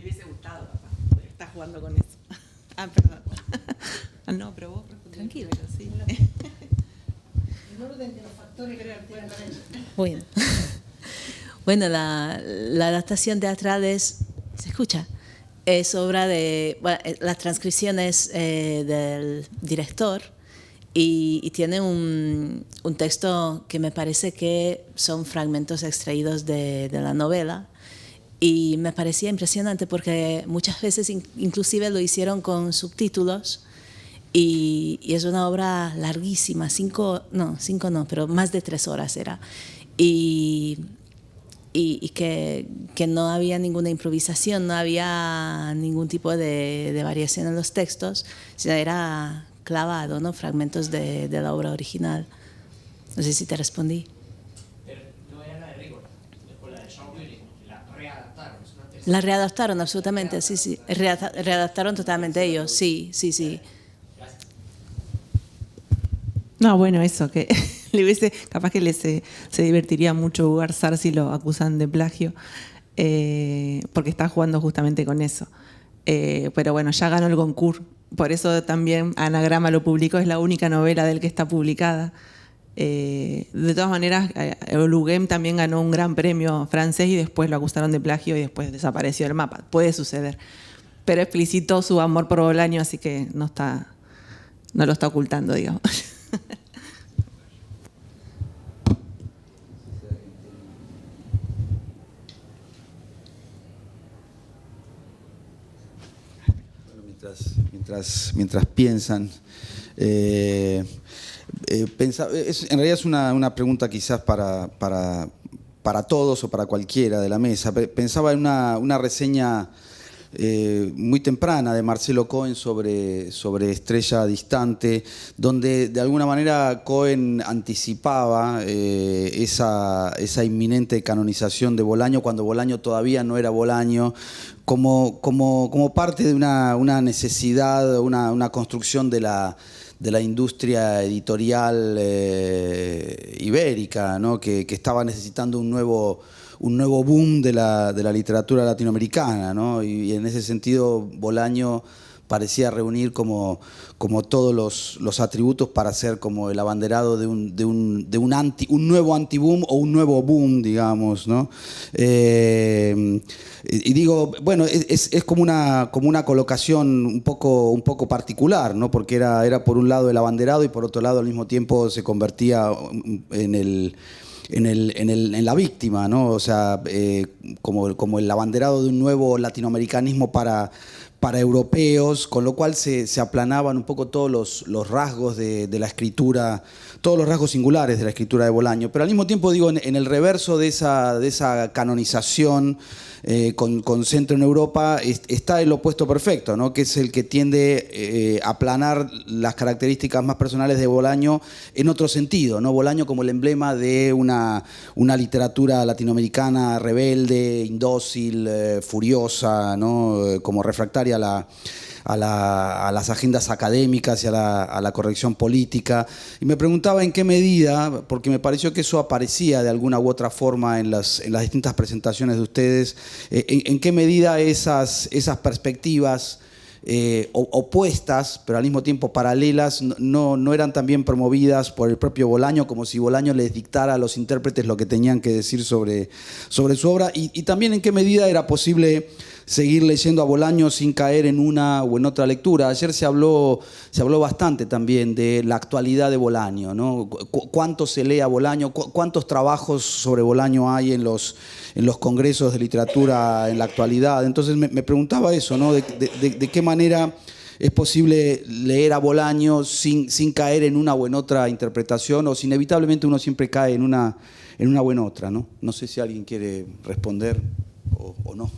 hubiese gustado, papá, poder estar jugando con eso. Ah, perdón. Ah, no, pero vos Tranquilo. Sí. El orden de los factores que pueden haber. Bueno, bueno, la adaptación teatral es, ¿se escucha? Es obra de, bueno, las transcripciones del director y tiene un texto que me parece que son fragmentos extraídos de la novela y me parecía impresionante porque muchas veces inclusive lo hicieron con subtítulos y es una obra larguísima, cinco no, pero más de 3 horas era. Y que no había ninguna improvisación, no había ningún tipo de variación en los textos, sino era clavado, ¿no? Fragmentos de la obra original. No sé si te respondí. Pero no era la de Rígola, después la de Sean William, la readaptaron. Es una tercera. La readaptaron absolutamente, sí, sí. Readaptaron totalmente ellos, sí, sí, sí. No, bueno, eso, que le hubiese, capaz que se divertiría mucho Mugar Sar si lo acusan de plagio, porque está jugando justamente con eso. Pero bueno, ya ganó el concurso, por eso también Anagrama lo publicó, es la única novela del que está publicada. De todas maneras, Olugem también ganó un gran premio francés y después lo acusaron de plagio y después desapareció del mapa. Puede suceder. Pero explicitó su amor por Bolaño, así que no lo está ocultando, digamos. Mientras piensan, en realidad es una pregunta quizás para todos o para cualquiera de la mesa. Pensaba en una reseña muy temprana de Marcelo Cohen sobre Estrella Distante, donde de alguna manera Cohen anticipaba esa inminente canonización de Bolaño cuando Bolaño todavía no era Bolaño, como parte de una necesidad, una construcción de la industria editorial ibérica, ¿no? que estaba necesitando un nuevo boom de la literatura latinoamericana, ¿no? Y en ese sentido Bolaño parecía reunir como todos los atributos para ser como el abanderado de un nuevo anti-boom o un nuevo boom, digamos, ¿no? Y digo, bueno, es como una colocación un poco particular, ¿no? Porque era por un lado el abanderado y por otro lado al mismo tiempo se convertía en la víctima, ¿no? O sea, como el abanderado de un nuevo latinoamericanismo para europeos, con lo cual se aplanaban un poco todos los rasgos de la escritura, todos los rasgos singulares de la escritura de Bolaño. Pero al mismo tiempo, digo, en el reverso de esa canonización con centro en Europa está el opuesto perfecto, ¿no? Que es el que tiende a aplanar las características más personales de Bolaño en otro sentido, ¿no? Bolaño como el emblema de una literatura latinoamericana rebelde, indócil, furiosa, ¿no? Como refractaria a las agendas académicas y a la corrección política. Y me preguntaba en qué medida, porque me pareció que eso aparecía de alguna u otra forma en las distintas presentaciones de ustedes, en qué medida esas perspectivas opuestas, pero al mismo tiempo paralelas, no eran también promovidas por el propio Bolaño, como si Bolaño les dictara a los intérpretes lo que tenían que decir sobre su obra, y también en qué medida era posible seguir leyendo a Bolaño sin caer en una o en otra lectura. Ayer se habló bastante también de la actualidad de Bolaño, ¿no? ¿Cuánto se lee a Bolaño? ¿Cuántos trabajos sobre Bolaño hay en los congresos de literatura en la actualidad? Entonces me preguntaba eso, ¿no? De qué manera es posible leer a Bolaño sin caer en una o en otra interpretación, o si inevitablemente uno siempre cae en una o en otra, ¿no? No sé si alguien quiere responder o no.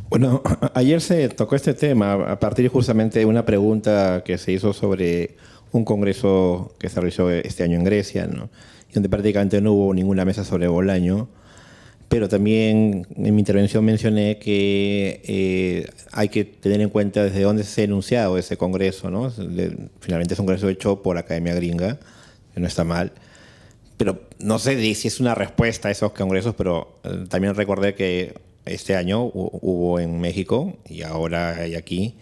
Bueno, ayer se tocó este tema a partir justamente de una pregunta que se hizo sobre un congreso que se realizó este año en Grecia, ¿no? Y donde prácticamente no hubo ninguna mesa sobre Bolaño, pero también en mi intervención mencioné que hay que tener en cuenta desde dónde se ha enunciado ese congreso, ¿no? Finalmente es un congreso hecho por la Academia Gringa, que no está mal, pero no sé si es una respuesta a esos congresos, pero también recordé que este año hubo en México y ahora hay aquí.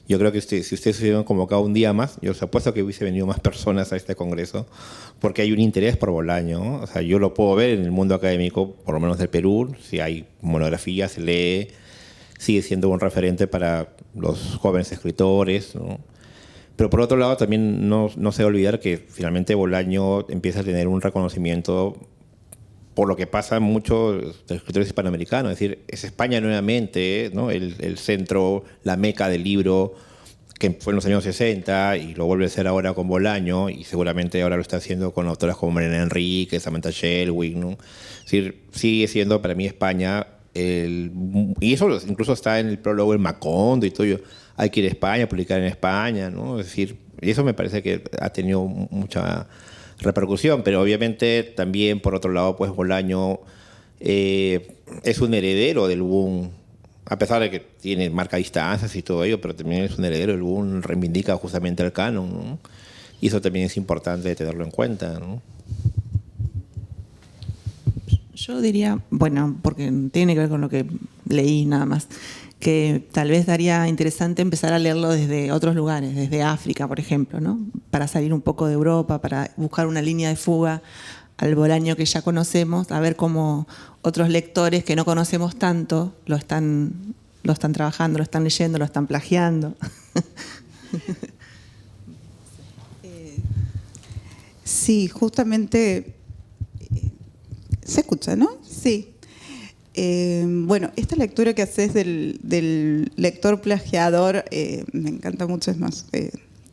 Yo creo que si ustedes se hubieran convocado un día más, yo os apuesto que hubiese venido más personas a este congreso, porque hay un interés por Bolaño, ¿no? O sea, yo lo puedo ver en el mundo académico, por lo menos del Perú, si hay monografías, se lee, sigue siendo un referente para los jóvenes escritores, ¿no? Pero por otro lado también no se debe olvidar que finalmente Bolaño empieza a tener un reconocimiento por lo que pasa en muchos escritores hispanoamericanos. Es decir, es España nuevamente, ¿no? el centro, la meca del libro, que fue en los años 60 y lo vuelve a hacer ahora con Bolaño, y seguramente ahora lo está haciendo con autoras como Mariana Enríquez, Samantha Shelwig, ¿no? Es decir, sigue siendo para mí España, y eso incluso está en el prólogo del Macondo y todo. Hay que ir a España, publicar en España, ¿no? Es decir, eso me parece que ha tenido mucha repercusión, pero obviamente también por otro lado pues Bolaño es un heredero del boom, a pesar de que marca distancias y todo ello, pero también es un heredero del boom, reivindica justamente el canon, ¿no? Y eso también es importante tenerlo en cuenta, ¿no? Yo diría, bueno, porque tiene que ver con lo que leí nada más, que tal vez daría interesante empezar a leerlo desde otros lugares, desde África, por ejemplo, ¿no? Para salir un poco de Europa, para buscar una línea de fuga al Bolaño que ya conocemos, a ver cómo otros lectores que no conocemos tanto lo están trabajando, lo están leyendo, lo están plagiando. Sí, justamente se escucha, ¿no? Sí. Bueno, esta lectura que haces del lector plagiador me encanta mucho, es más,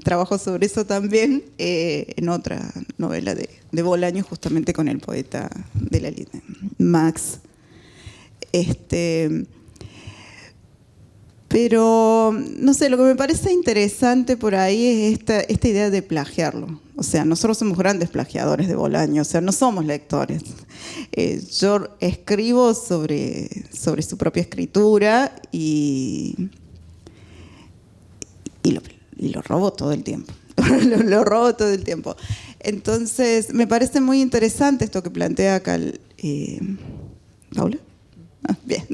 trabajo sobre eso también en otra novela de Bolaño, justamente con el poeta de la línea, Max. Pero, no sé, lo que me parece interesante por ahí es esta idea de plagiarlo. O sea, nosotros somos grandes plagiadores de Bolaño, o sea, no somos lectores. Yo escribo sobre su propia escritura y lo robo todo el tiempo. lo robo todo el tiempo. Entonces, me parece muy interesante esto que plantea acá Paula. Bien.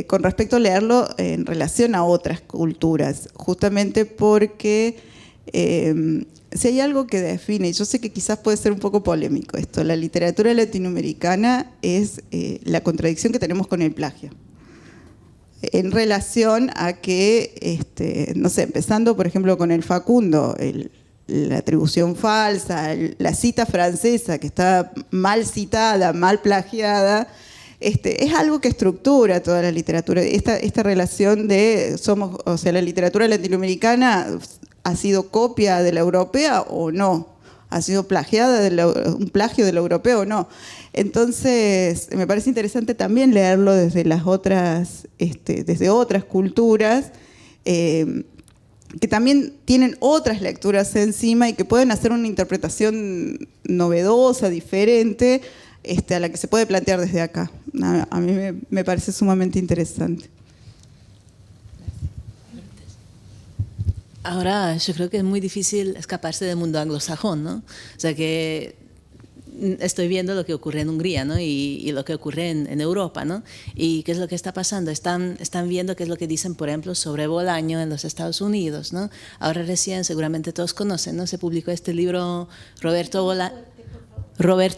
Con respecto a leerlo en relación a otras culturas, justamente porque si hay algo que define, y yo sé que quizás puede ser un poco polémico esto, la literatura latinoamericana es la contradicción que tenemos con el plagio. En relación a que, no sé, empezando por ejemplo con el Facundo, la atribución falsa, la cita francesa que está mal citada, mal plagiada, es algo que estructura toda la literatura. Esta relación de la literatura latinoamericana ha sido copia de la europea o no, ha sido plagiada un plagio de la europea o no. Entonces, me parece interesante también leerlo desde desde otras culturas, que también tienen otras lecturas encima y que pueden hacer una interpretación novedosa, diferente, a la que se puede plantear desde acá. A mí me parece sumamente interesante. Ahora yo creo que es muy difícil escaparse del mundo anglosajón, ¿no? O sea que estoy viendo lo que ocurre en Hungría, ¿no? y lo que ocurre en Europa, ¿no? Y qué es lo que está pasando. Están viendo qué es lo que dicen, por ejemplo, sobre Bolaño en los Estados Unidos, ¿no? Ahora recién, seguramente todos conocen, ¿no? Se publicó este libro Roberto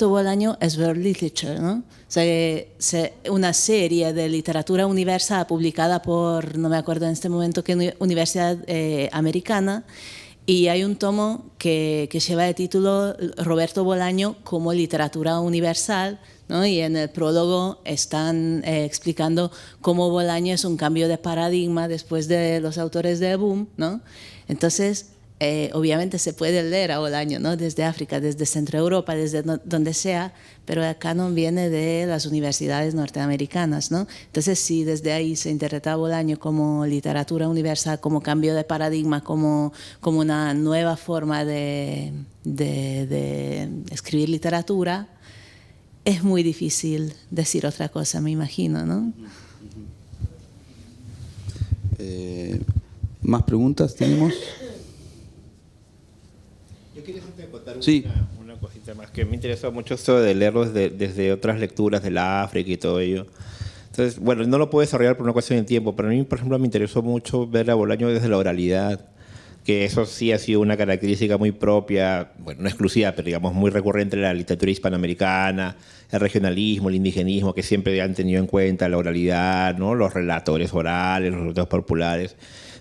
Bolaño as World Literature, ¿no? O sea, una serie de literatura universal publicada por, no me acuerdo en este momento qué universidad americana, y hay un tomo que lleva el título Roberto Bolaño como literatura universal, ¿no? Y en el prólogo están explicando cómo Bolaño es un cambio de paradigma después de los autores de Boom, ¿no? Entonces, obviamente se puede leer a Bolaño, ¿no? Desde África, desde Centro Europa, desde donde sea, pero el canon viene de las universidades norteamericanas, ¿no? Entonces, si desde ahí se interpreta a Bolaño como literatura universal, como cambio de paradigma, como una nueva forma de escribir literatura, es muy difícil decir otra cosa, me imagino, ¿no? ¿Más preguntas tenemos? Yo quería contar Sí. una cosita más, que me interesó mucho esto de leerlo desde otras lecturas de la África y todo ello. Entonces, bueno, no lo puedo desarrollar por una cuestión de tiempo, pero a mí, por ejemplo, me interesó mucho ver a Bolaño desde la oralidad, que eso sí ha sido una característica muy propia, bueno, no exclusiva, pero digamos muy recurrente en la literatura hispanoamericana, el regionalismo, el indigenismo, que siempre han tenido en cuenta la oralidad, ¿no? Los relatores orales, los relatores populares,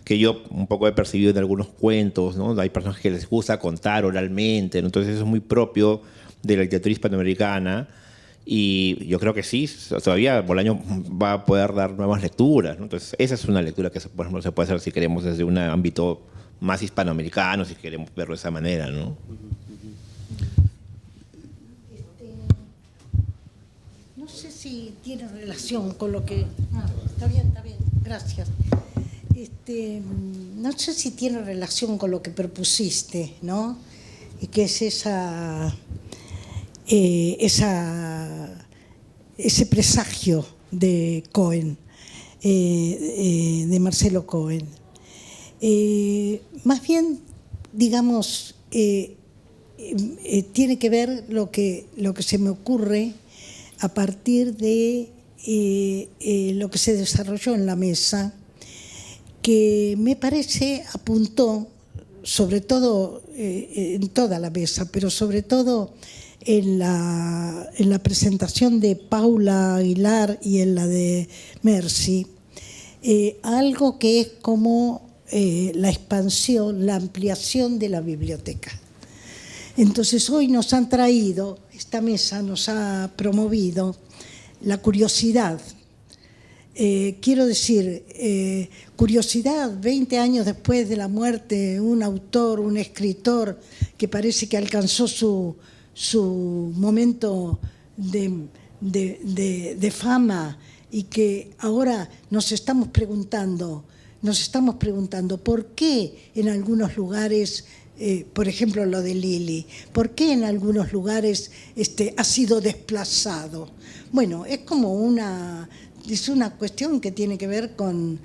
que yo un poco he percibido en algunos cuentos, ¿no? Hay personas que les gusta contar oralmente, ¿no? Entonces eso es muy propio de la literatura hispanoamericana, y yo creo que sí, todavía Bolaño va a poder dar nuevas lecturas, ¿no? Entonces esa es una lectura que, por ejemplo, se puede hacer si queremos desde un ámbito más hispanoamericano, si queremos verlo de esa manera, ¿no? No sé si tiene relación con lo que... está bien, gracias. No sé si tiene relación con lo que propusiste, ¿no? Y que es ese presagio de Cohen, de Marcelo Cohen. Más bien, digamos, tiene que ver lo que se me ocurre a partir de lo que se desarrolló en la mesa, que me parece apuntó, sobre todo en toda la mesa, pero sobre todo en la presentación de Paula Aguilar y en la de Mercy, algo que es como la expansión, la ampliación de la biblioteca. Entonces hoy nos han traído, esta mesa nos ha promovido la curiosidad. Quiero decir, curiosidad, 20 años después de la muerte, un autor, un escritor que parece que alcanzó su momento de fama, y que ahora nos estamos preguntando por qué en algunos lugares, por ejemplo lo de Lili, por qué en algunos lugares ha sido desplazado. Bueno, es como una cuestión que tiene que ver con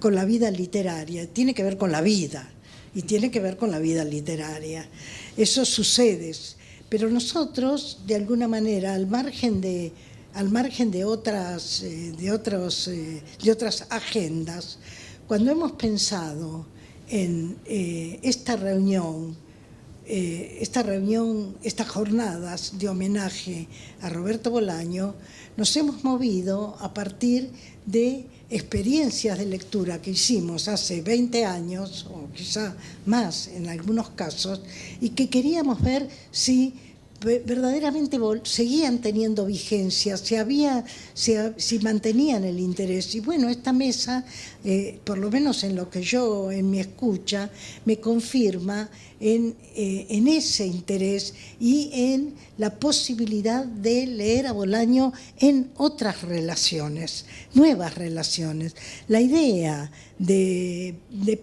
la vida literaria, tiene que ver con la vida y tiene que ver con la vida literaria. Eso sucede, pero nosotros, de alguna manera, al margen de al margen de otras agendas, cuando hemos pensado en estas jornadas de homenaje a Roberto Bolaño, nos hemos movido a partir de experiencias de lectura que hicimos hace 20 años, o quizá más en algunos casos, y que queríamos ver si verdaderamente seguían teniendo vigencia, si mantenían el interés. Y bueno, esta mesa, por lo menos en lo que yo, en mi escucha, me confirma en ese interés y en la posibilidad de leer a Bolaño en otras relaciones, nuevas relaciones. La idea de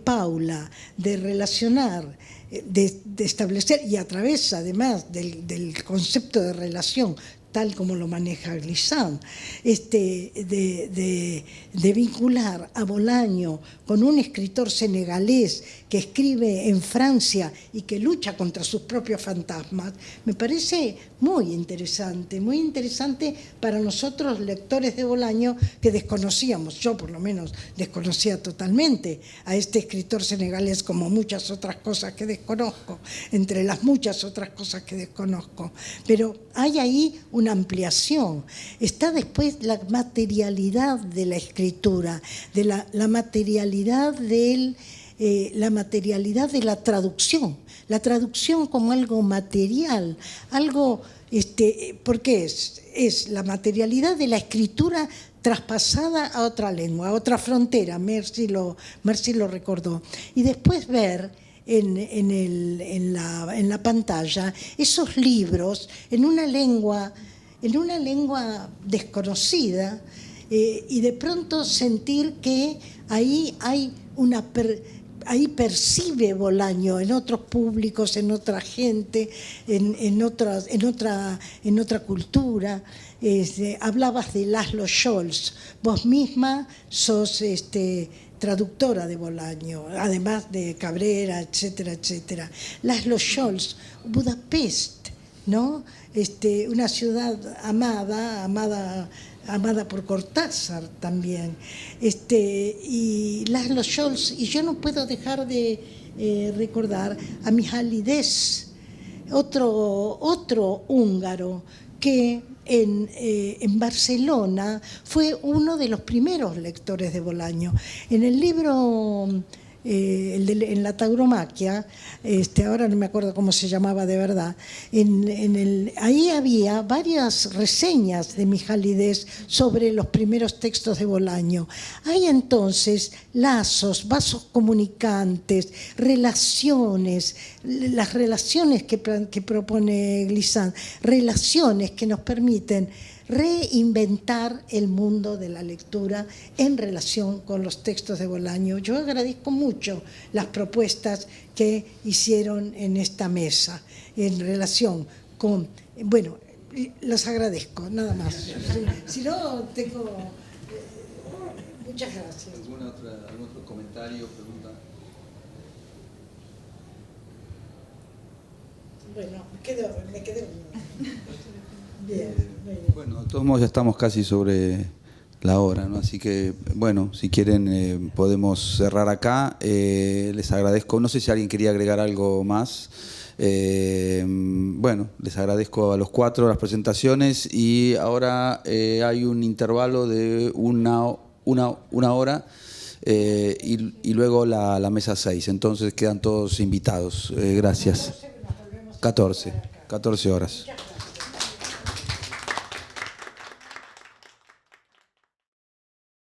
Paula de relacionar, de establecer, y a través además del concepto de relación tal como lo maneja Glissant, de vincular a Bolaño con un escritor senegalés que escribe en Francia y que lucha contra sus propios fantasmas, me parece muy interesante para nosotros lectores de Bolaño que desconocíamos, yo por lo menos desconocía totalmente a este escritor senegalés, como muchas otras cosas que desconozco, entre las muchas otras cosas que desconozco, pero hay ahí una ampliación. Está después la materialidad de la escritura, de la materialidad de la traducción como algo material, algo, porque es la materialidad de la escritura traspasada a otra lengua, a otra frontera. Mercy lo recordó. Y después ver en la pantalla esos libros en una lengua desconocida, y de pronto sentir que ahí hay ahí percibe Bolaño en otros públicos, en otra gente, en otra cultura. Hablabas de Laszlo Scholz, vos misma sos traductora de Bolaño, además de Cabrera, etcétera, etcétera. Laszlo Scholz, Budapest, ¿no? Una ciudad amada por Cortázar también. Y Laszlo Scholz, y yo no puedo dejar de recordar a Mihály Dess, otro húngaro que en Barcelona fue uno de los primeros lectores de Bolaño. En el libro, en la tauromaquia, ahora no me acuerdo cómo se llamaba de verdad, ahí había varias reseñas de Mihály Dess sobre los primeros textos de Bolaño. Hay entonces lazos, vasos comunicantes, relaciones, las relaciones que propone Glissant, relaciones que nos permiten reinventar el mundo de la lectura en relación con los textos de Bolaño. Yo agradezco mucho las propuestas que hicieron en esta mesa en relación con, bueno, las agradezco, nada más. Si no, tengo... muchas gracias. ¿Algún otro comentario, pregunta? Bueno, me quedé. Bien. Bueno, de todos modos ya estamos casi sobre la hora, ¿no? Así que, bueno, si quieren podemos cerrar acá. Les agradezco, no sé si alguien quería agregar algo más. Bueno, les agradezco a los cuatro las presentaciones y ahora hay un intervalo de una hora y luego la mesa 6. Entonces quedan todos invitados. Gracias. 14 horas.